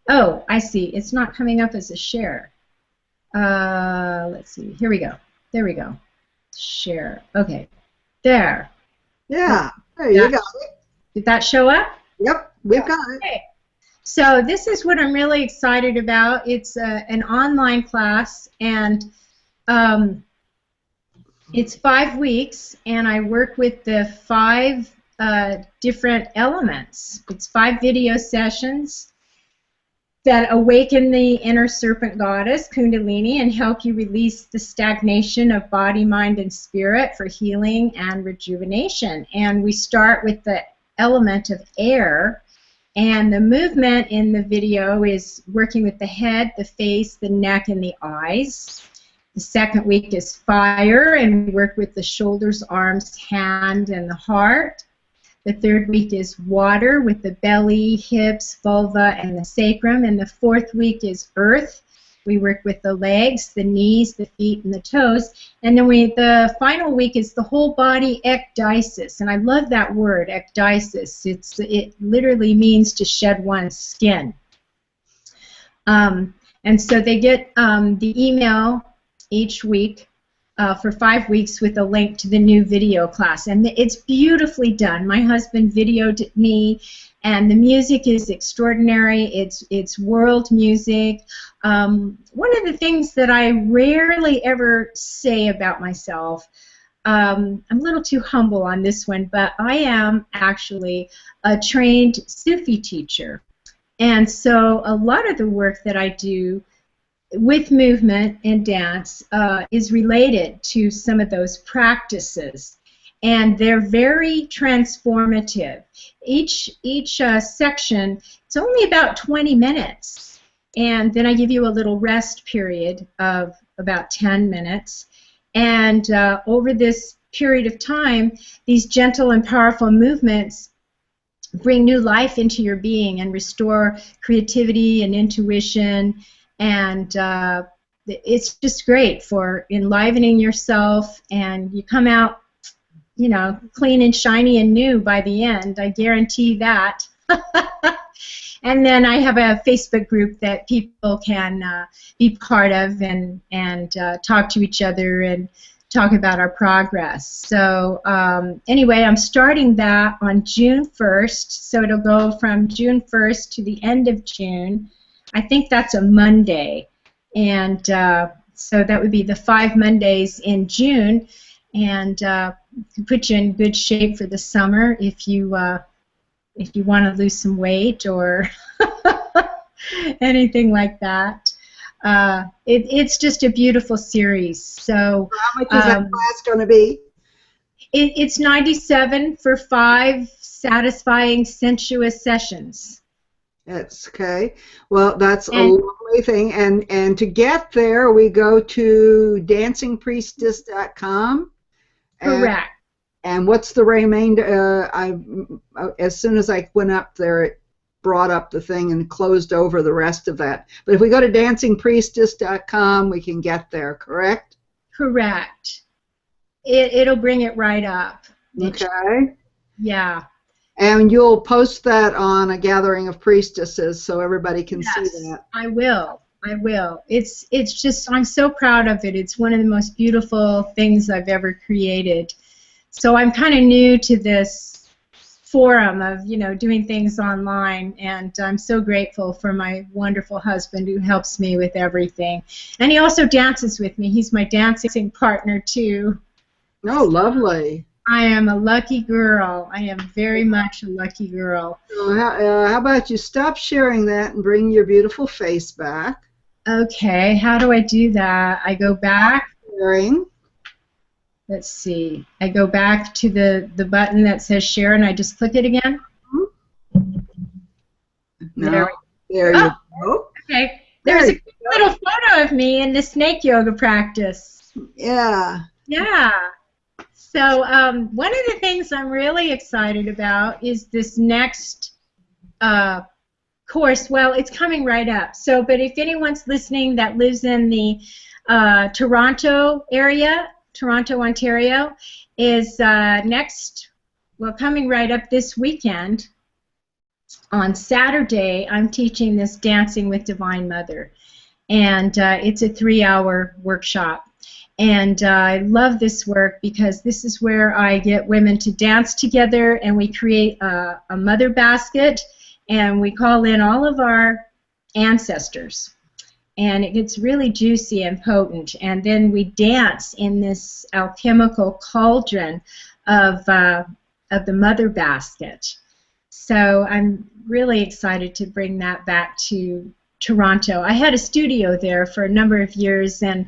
Oh, I see. It's not coming up as a share. Let's see. Here we go. There we go. Share. Okay. There. Yeah. There you go. Did that show up? Yep. We've got it. Okay. So this is what I'm really excited about. It's an online class, and it's 5 weeks, and I work with the 5 different elements. It's 5 video sessions that awaken the inner serpent goddess, Kundalini, and help you release the stagnation of body, mind, and spirit for healing and rejuvenation. And we start with the element of air. And the movement in the video is working with the head, the face, the neck, and the eyes. The second week is fire, and we work with the shoulders, arms, hand, and the heart. The third week is water with the belly, hips, vulva, and the sacrum. And the fourth week is earth. We work with the legs, the knees, the feet, and the toes. And then the final week is the whole body ecdysis. And I love that word, ecdysis. It literally means to shed one's skin. And so they get the email each week for 5 weeks with a link to the new video class. And it's beautifully done. My husband videoed me, and the music is extraordinary. It's world music. One of the things that I rarely ever say about myself, I'm a little too humble on this one, but I am actually a trained Sufi teacher. And so a lot of the work that I do with movement and dance is related to some of those practices, and they're very transformative. Each section, it's only about 20 minutes, and then I give you a little rest period of about 10 minutes, and over this period of time, these gentle and powerful movements bring new life into your being and restore creativity and intuition. And it's just great for enlivening yourself, and you come out, you know, clean and shiny and new by the end. I guarantee that. And then I have a Facebook group that people can be part of and talk to each other and talk about our progress. So anyway, I'm starting that on June 1st, so it'll go from June 1st to the end of June. I think that's a Monday, and so that would be the 5 Mondays in June, and put you in good shape for the summer if you want to lose some weight or anything like that. It's just a beautiful series. So how much is that class going to be? It's $97 for 5 satisfying, sensuous sessions. That's okay. Well, that's a lovely thing. And to get there, we go to dancingpriestess.com. Correct. And what's the remainder? As soon as I went up there, it brought up the thing and closed over the rest of that. But if we go to dancingpriestess.com, we can get there, correct? Correct. It'll bring it right up. Okay. Yeah. And you'll post that on a gathering of priestesses so everybody can see that. I will. It's just, I'm so proud of it. It's one of the most beautiful things I've ever created. So I'm kind of new to this forum of, you know, doing things online, and I'm so grateful for my wonderful husband who helps me with everything. And he also dances with me. He's my dancing partner too. Oh, lovely. I am a lucky girl. I am very much a lucky girl. So how about you stop sharing that and bring your beautiful face back? Okay, how do I do that? I go back. Sharing. Let's see. I go back to the button that says share, and I just click it again. No, there you go. Okay. There's a little photo of me in the snake yoga practice. Yeah. Yeah. So one of the things I'm really excited about is this next course. Well, it's coming right up. So, but if anyone's listening that lives in the Toronto area, Toronto, Ontario, is coming right up this weekend. On Saturday, I'm teaching this Dancing with Divine Mother, and it's a 3-hour workshop. And I love this work because this is where I get women to dance together, and we create a mother basket, and we call in all of our ancestors. And it gets really juicy and potent. And then we dance in this alchemical cauldron of the mother basket. So I'm really excited to bring that back to Toronto. I had a studio there for a number of years and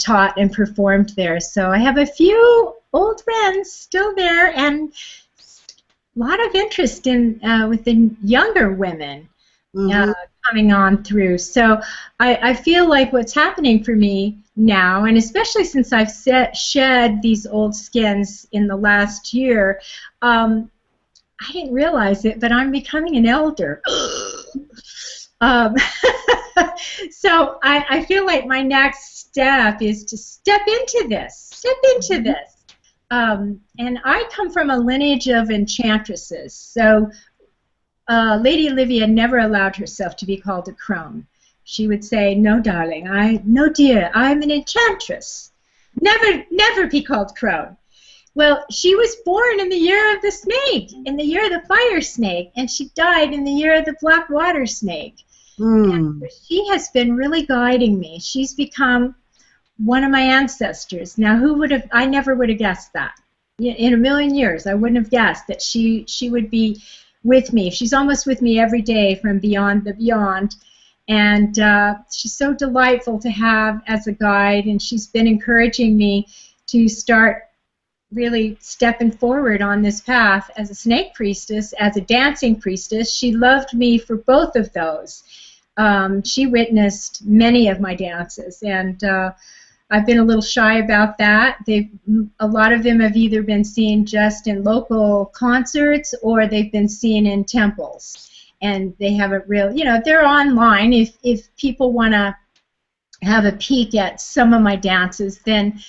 taught and performed there. So I have a few old friends still there, and a lot of interest in with the younger women coming on through. So I feel like what's happening for me now, and especially since I've shed these old skins in the last year, I didn't realize it, but I'm becoming an elder. um, so I feel like my next step is to step into this. And I come from a lineage of enchantresses. So Lady Olivia never allowed herself to be called a crone. She would say, "No, darling, no, dear, I'm an enchantress. Never be called crone." Well, she was born in the year of the snake, in the year of the fire snake, and she died in the year of the black water snake. And she has been really guiding me. She's become one of my ancestors. Now, I never would have guessed that. In a million years, I wouldn't have guessed that she would be with me. She's almost with me every day from beyond the beyond. And she's so delightful to have as a guide, and she's been encouraging me to start really stepping forward on this path as a snake priestess, as a dancing priestess. She loved me for both of those. She witnessed many of my dances, and I've been a little shy about that. A lot of them have either been seen just in local concerts or they've been seen in temples. And they haven't really, they're online. If people want to have a peek at some of my dances, then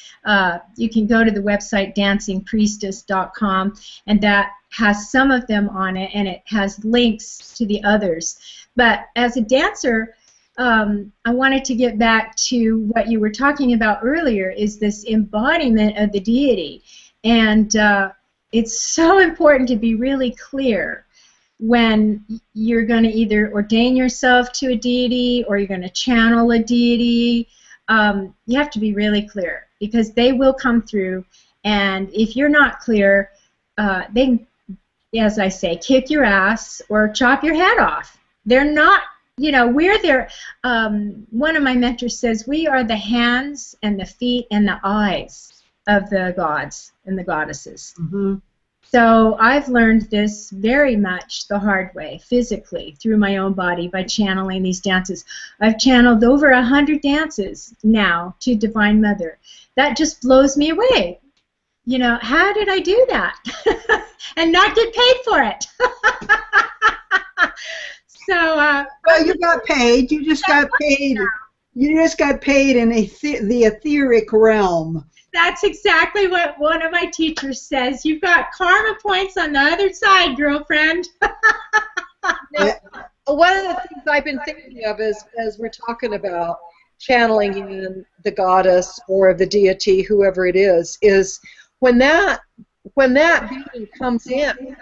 you can go to the website dancingpriestess.com, and that has some of them on it, and it has links to the others. But as a dancer, I wanted to get back to what you were talking about earlier, is this embodiment of the deity. And it's so important to be really clear when you're going to either ordain yourself to a deity or you're going to channel a deity. You have to be really clear, because they will come through, and if you're not clear, they, as I say, kick your ass or chop your head off. They're not, we're there. One of my mentors says we are the hands and the feet and the eyes of the gods and the goddesses. Mm-hmm. So I've learned this very much the hard way, physically, through my own body, by channeling these dances. I've channeled over 100 dances now to Divine Mother. That just blows me away. How did I do that and not get paid for it? So, well, you got paid. You just got paid. You just got paid in the etheric realm. That's exactly what one of my teachers says. You've got karma points on the other side, girlfriend. Now, one of the things I've been thinking of is, as we're talking about channeling in the goddess or the deity, whoever it is when that being comes in,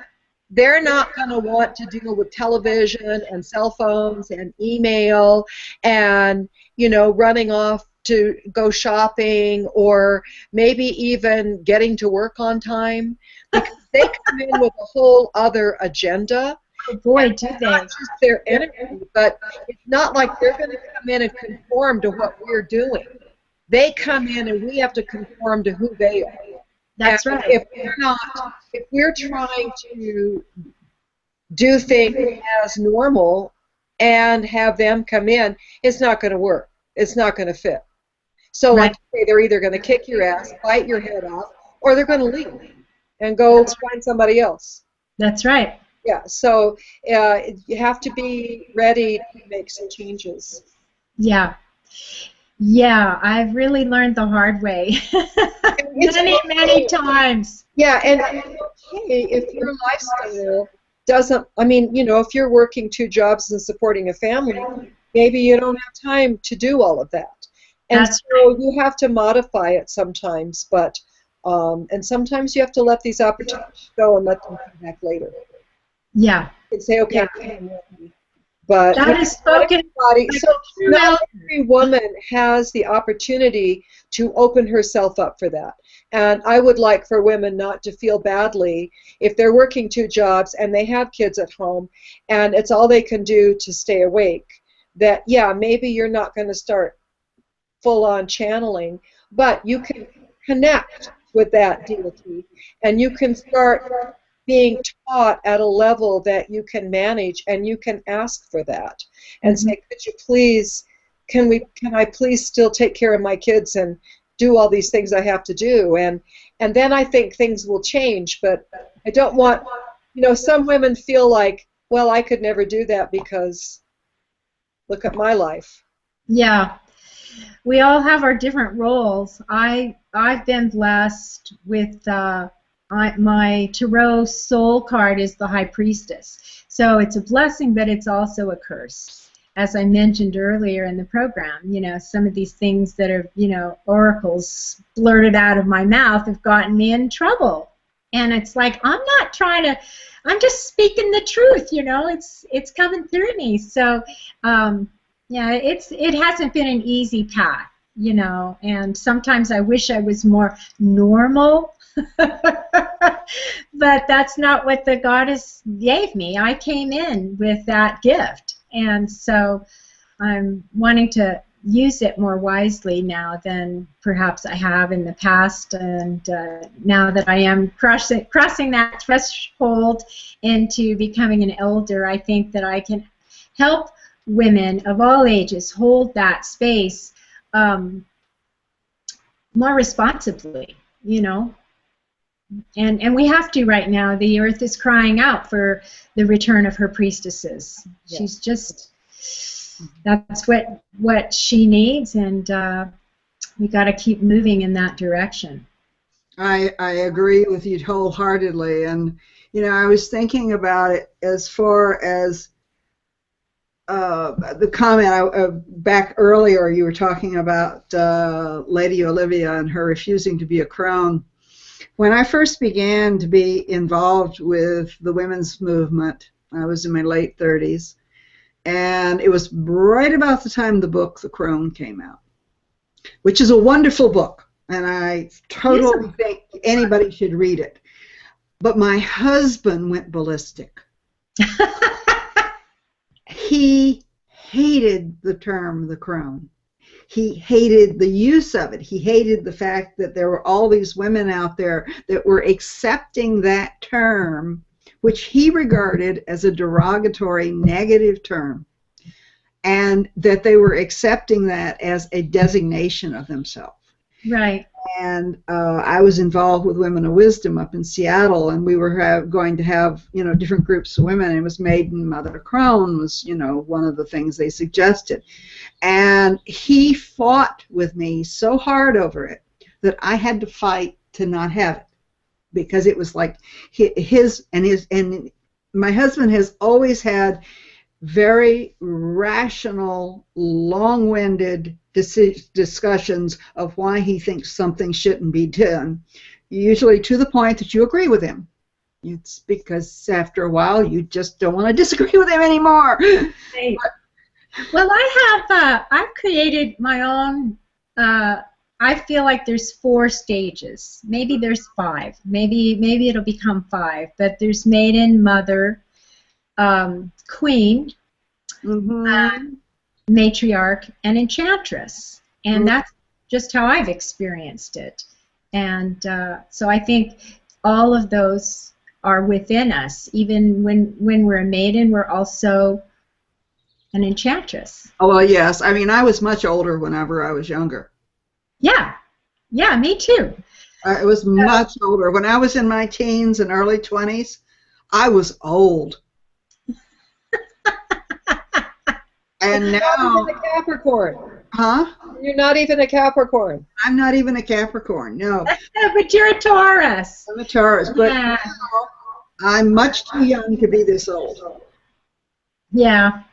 they're not going to want to deal with television and cell phones and email and, running off to go shopping or maybe even getting to work on time, because they come in with a whole other agenda. Oh boy, do they. Not just their energy, but it's not like they're going to come in and conform to what we're doing. They come in and we have to conform to who they are. That's and right. If we're trying to do things as normal and have them come in, it's not going to work. It's not going to fit. So, right. Like you say, they're either going to kick your ass, bite your head off, or they're going to leave and go find somebody else. That's right. Yeah, so you have to be ready to make some changes. Yeah. Yeah, I've really learned the hard way. many times. Yeah, and okay, if your lifestyle doesn't, if you're working 2 jobs and supporting a family, maybe you don't have time to do all of that. And so you have to modify it sometimes, but and sometimes you have to let these opportunities go and let them come back later. Yeah. You can say, okay, but that is spoken. So not every woman has the opportunity to open herself up for that. And I would like for women not to feel badly if they're working 2 jobs and they have kids at home and it's all they can do to stay awake. That, yeah, maybe you're not going to start full-on channeling, but you can connect with that deity and you can start being taught at a level that you can manage, and you can ask for that and say, could you please, can I please still take care of my kids and do all these things I have to do, and then I think things will change. But I don't want you know, some women feel like, well, I could never do that because look at my life. Yeah. We all have our different roles. I've been blessed with my tarot soul card is the High Priestess. So it's a blessing, but it's also a curse. As I mentioned earlier in the program, you know, some of these things that are, you know, oracles blurted out of my mouth have gotten me in trouble. And it's like, I'm not trying to, I'm just speaking the truth, you know, it's coming through me. So, yeah, it hasn't been an easy path, you know, and sometimes I wish I was more normal, but that's not what the goddess gave me. I came in with that gift, and so I'm wanting to use it more wisely now than perhaps I have in the past, and now that I am crossing that threshold into becoming an elder, I think that I can help women of all ages hold that space more responsibly, you know. And we have to right now. The earth is crying out for the return of her priestesses. Yeah. She's just, that's what she needs, and we got to keep moving in that direction. I agree with you wholeheartedly, and you know, I was thinking about it as far as the comment back earlier. You were talking about Lady Olivia and her refusing to be a crone. When I first began to be involved with the women's movement, I was in my late 30s, and it was right about the time the book The Crone came out, which is a wonderful book, and I totally think anybody should read it. But my husband went ballistic. He hated the term the crone. He hated the use of it. He hated the fact that there were all these women out there that were accepting that term, which he regarded as a derogatory, negative term, and that they were accepting that as a designation of themselves. Right. And I was involved with Women of Wisdom up in Seattle, and we were going to have, you know, different groups of women. It was Maiden, Mother, Crone was, you know, one of the things they suggested. And he fought with me so hard over it that I had to fight to not have it, because it was like and my husband has always had very rational, long-winded discussions of why he thinks something shouldn't be done, usually to the point that you agree with him. It's because after a while you just don't want to disagree with him anymore. Right. Well, I've created my own. I feel like there's 4 stages. Maybe there's 5. Maybe it'll become 5. But there's Maiden, Mother, Queen, Matriarch, and Enchantress, and that's just how I've experienced it. And so I think all of those are within us. Even when we're a maiden, we're also an enchantress. Oh, well, yes. I mean, I was much older whenever I was younger. Yeah, me too. I was much older. When I was in my teens and early 20s, I was old. And now, not even a Capricorn. Huh? You're not even a Capricorn. I'm not even a Capricorn, no. But you're a Taurus. I'm a Taurus, but now I'm much too young to be this old. Yeah.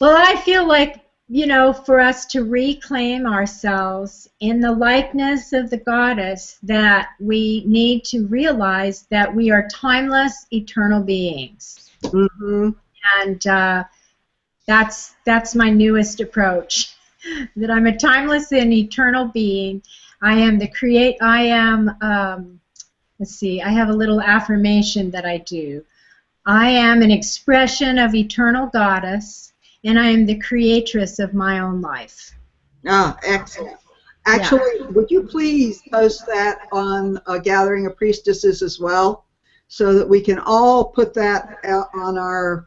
Well, I feel like, you know, for us to reclaim ourselves in the likeness of the goddess, that we need to realize that we are timeless, eternal beings. Mm-hmm. And that's my newest approach, that I'm a timeless and eternal being. I am let's see, I have a little affirmation that I do. I am an expression of eternal goddess, and I am the creatress of my own life. Ah, excellent. Actually, would you please post that on a Gathering of Priestesses as well, so that we can all put that out on our...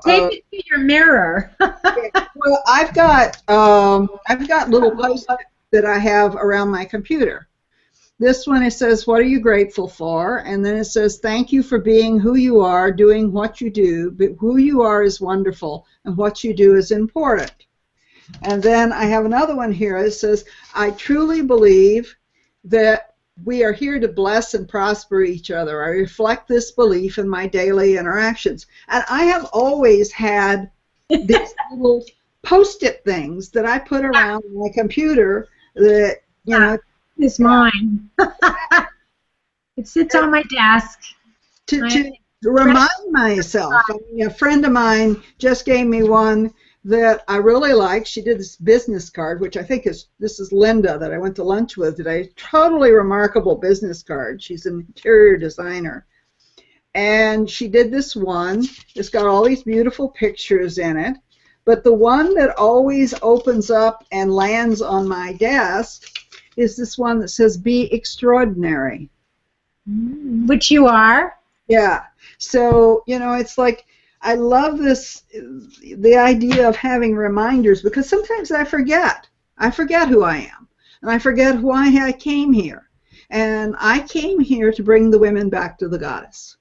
Take it to your mirror. Well, I've got little post-its that I have around my computer, This one, it says, what are you grateful for? And then it says, thank you for being who you are, doing what you do, but who you are is wonderful, and what you do is important. And then I have another one here. It says, I truly believe that we are here to bless and prosper each other. I reflect this belief in my daily interactions. And I have always had these little Post-it things that I put around my computer that, you know. It's mine. It sits on my desk. To remind myself. I mean, a friend of mine just gave me one that I really like. She did this business card, which I think this is Linda that I went to lunch with today. Totally remarkable business card. She's an interior designer. And she did this one. It's got all these beautiful pictures in it. But the one that always opens up and lands on my desk is this one that says, be extraordinary. Which you are. Yeah. So, you know, it's like, I love this, the idea of having reminders, because sometimes I forget. I forget who I am. And I forget why I came here. And I came here to bring the women back to the goddess.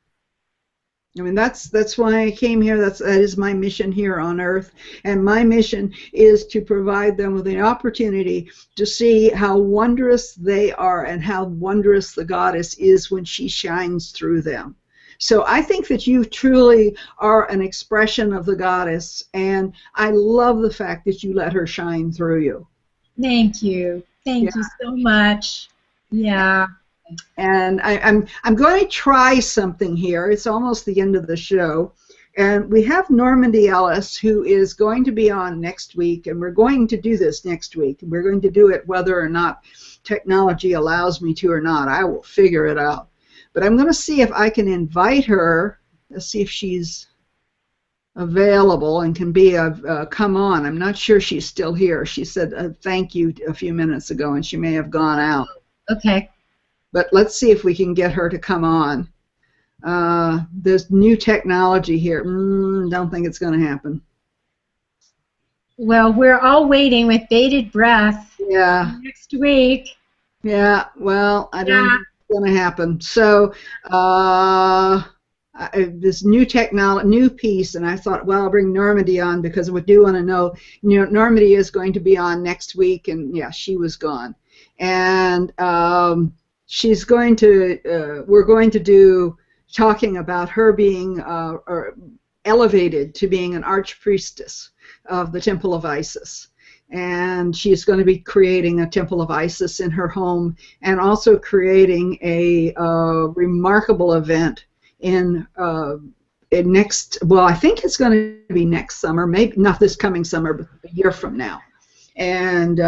I mean, that's why I came here. That is my mission here on Earth. And my mission is to provide them with the opportunity to see how wondrous they are and how wondrous the goddess is when she shines through them. So I think that you truly are an expression of the goddess, and I love the fact that you let her shine through you. Thank you. Thank you so much. Yeah. And I'm going to try something here. It's almost the end of the show. And we have Normandy Ellis, who is going to be on next week, and we're going to do this next week. We're going to do it whether or not technology allows me to or not. I will figure it out. But I'm going to see if I can invite her. Let's see if she's available and can be come on. I'm not sure she's still here. She said thank you a few minutes ago, and she may have gone out. Okay. But let's see if we can get her to come on. There's new technology here. Don't think it's going to happen. Well, we're all waiting with bated breath. Yeah. Next week. Yeah. Well, I don't think it's going to happen. So this new piece, and I thought, well, I'll bring Normandy on because we do want to know. You know, Normandy is going to be on next week, and yeah, she was gone, and. She's going to, we're going to do talking about her being elevated to being an archpriestess of the Temple of Isis. And she's going to be creating a Temple of Isis in her home and also creating a remarkable event in next, well, I think it's going to be next summer, maybe not this coming summer, but a year from now. And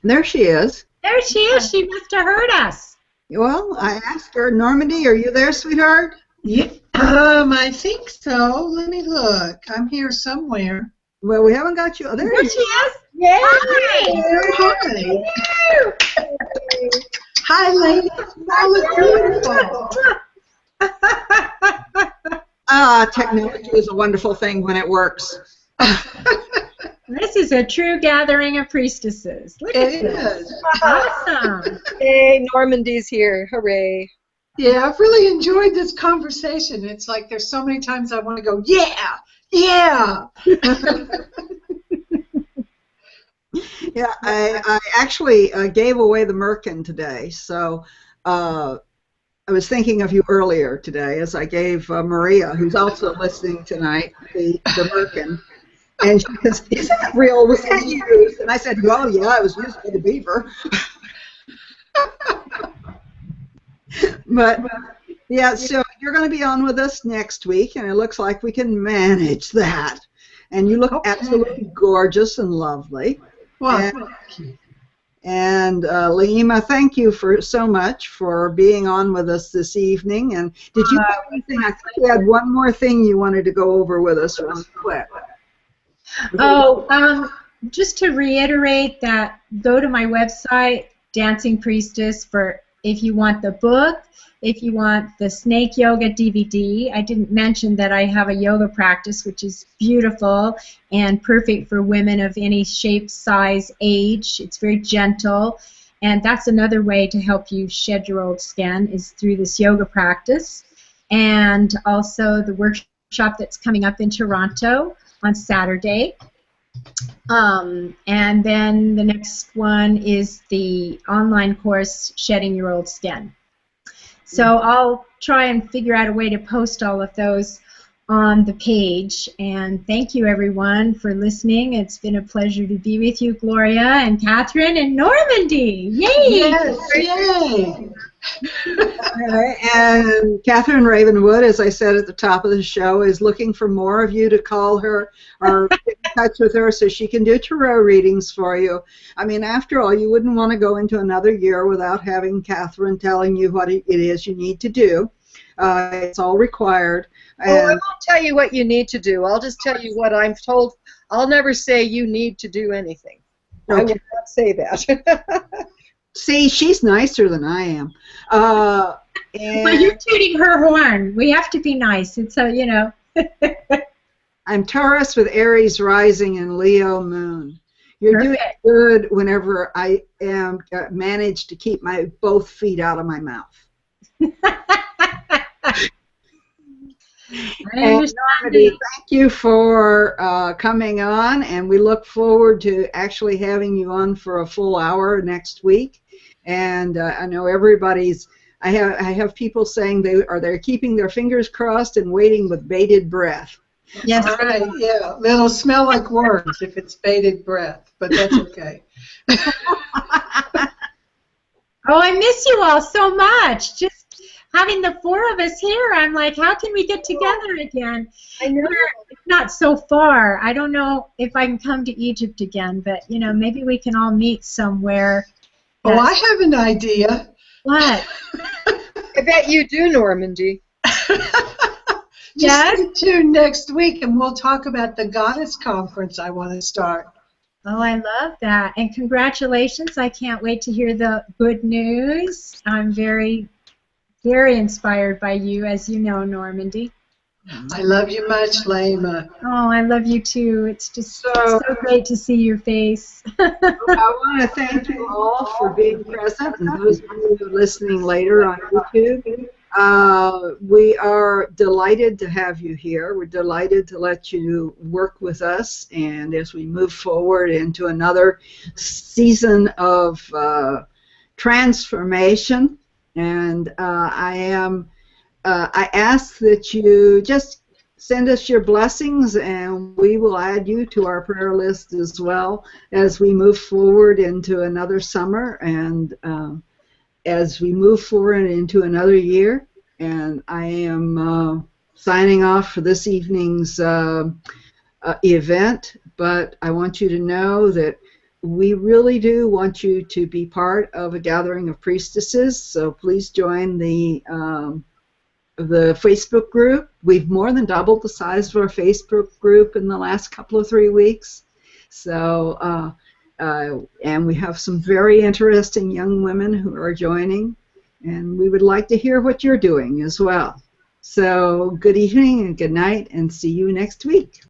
there she is. There she is. She must have heard us. Well, I asked her, Normandy, are you there, sweetheart? Yeah, I think so. Let me look. I'm here somewhere. Well, we haven't got you. Oh, there she is. Yay! Hi. Hi, ladies. You look beautiful. Technology is a wonderful thing when it works. This is a true gathering of priestesses. Look at this. Awesome. Hey, Normandy's here. Hooray. Yeah, I've really enjoyed this conversation. It's like there's so many times I want to go, yeah, yeah. Yeah, I actually gave away the merkin today, so I was thinking of you earlier today as I gave Maria, who's also listening tonight, the merkin. And she says, is that real? Was that used? And I said, well, yeah, it was used by the beaver. But, yeah, so you're going to be on with us next week, and it looks like we can manage that. And you look absolutely gorgeous and lovely. Well, thank you. And Laima, thank you so much for being on with us this evening. And did you have anything? I think you had one more thing you wanted to go over with us real quick. Oh, just to reiterate that, go to my website, Dancing Priestess, for if you want the book, if you want the snake yoga DVD. I didn't mention that I have a yoga practice, which is beautiful and perfect for women of any shape, size, age. It's very gentle. And that's another way to help you shed your old skin is through this yoga practice. And also the workshop that's coming up in Toronto on Saturday. And then the next one is the online course, Shedding Your Old Skin. So I'll try and figure out a way to post all of those on the page. And thank you, everyone, for listening. It's been a pleasure to be with you, Gloria and Catherine and Normandy. Yay! Yes, yay! And Catherine Ravenwood, as I said at the top of the show, is looking for more of you to call her or get in touch with her so she can do tarot readings for you. I mean, after all, you wouldn't want to go into another year without having Catherine telling you what it is you need to do. It's all required. Oh, I won't tell you what you need to do. I'll just tell you what I'm told. I'll never say you need to do anything. Okay. I will not say that. See, she's nicer than I am. Well, you're tooting her horn. We have to be nice. It's a, you know. I'm Taurus with Aries rising and Leo moon. You're Perfect. doing good whenever I am manage to keep my both feet out of my mouth. And Normandy, thank you for coming on, and we look forward to actually having you on for a full hour next week. And I know everybody's. I have people saying they're keeping their fingers crossed and waiting with bated breath. Yes. All right, yeah. It'll smell like worms if it's bated breath, but that's okay. Oh, I miss you all so much. Just having the four of us here, I'm like, how can we get together again? I know. It's not so far. I don't know if I can come to Egypt again, but, you know, maybe we can all meet somewhere. Oh, I have an idea. What? I bet you do, Normandy. Yes? Stay tuned next week, and we'll talk about the Goddess Conference I want to start. Oh, I love that. And congratulations. I can't wait to hear the good news. I'm very, very inspired by you, as you know, Normandy. I love you much, Lema. Oh, I love you too. It's just so great to see your face. I want to thank you all for being present, and those of you who are listening later on YouTube. We are delighted to have you here. We're delighted to let you work with us, and as we move forward into another season of transformation, and I ask that you just send us your blessings, and we will add you to our prayer list as well as we move forward into another summer and as we move forward into another year. And I am signing off for this evening's event, but I want you to know that we really do want you to be part of a gathering of priestesses, so please join the Facebook group. We've more than doubled the size of our Facebook group in the last couple of 3 weeks. So, and we have some very interesting young women who are joining, and we would like to hear what you're doing as well. So, good evening and good night, and see you next week.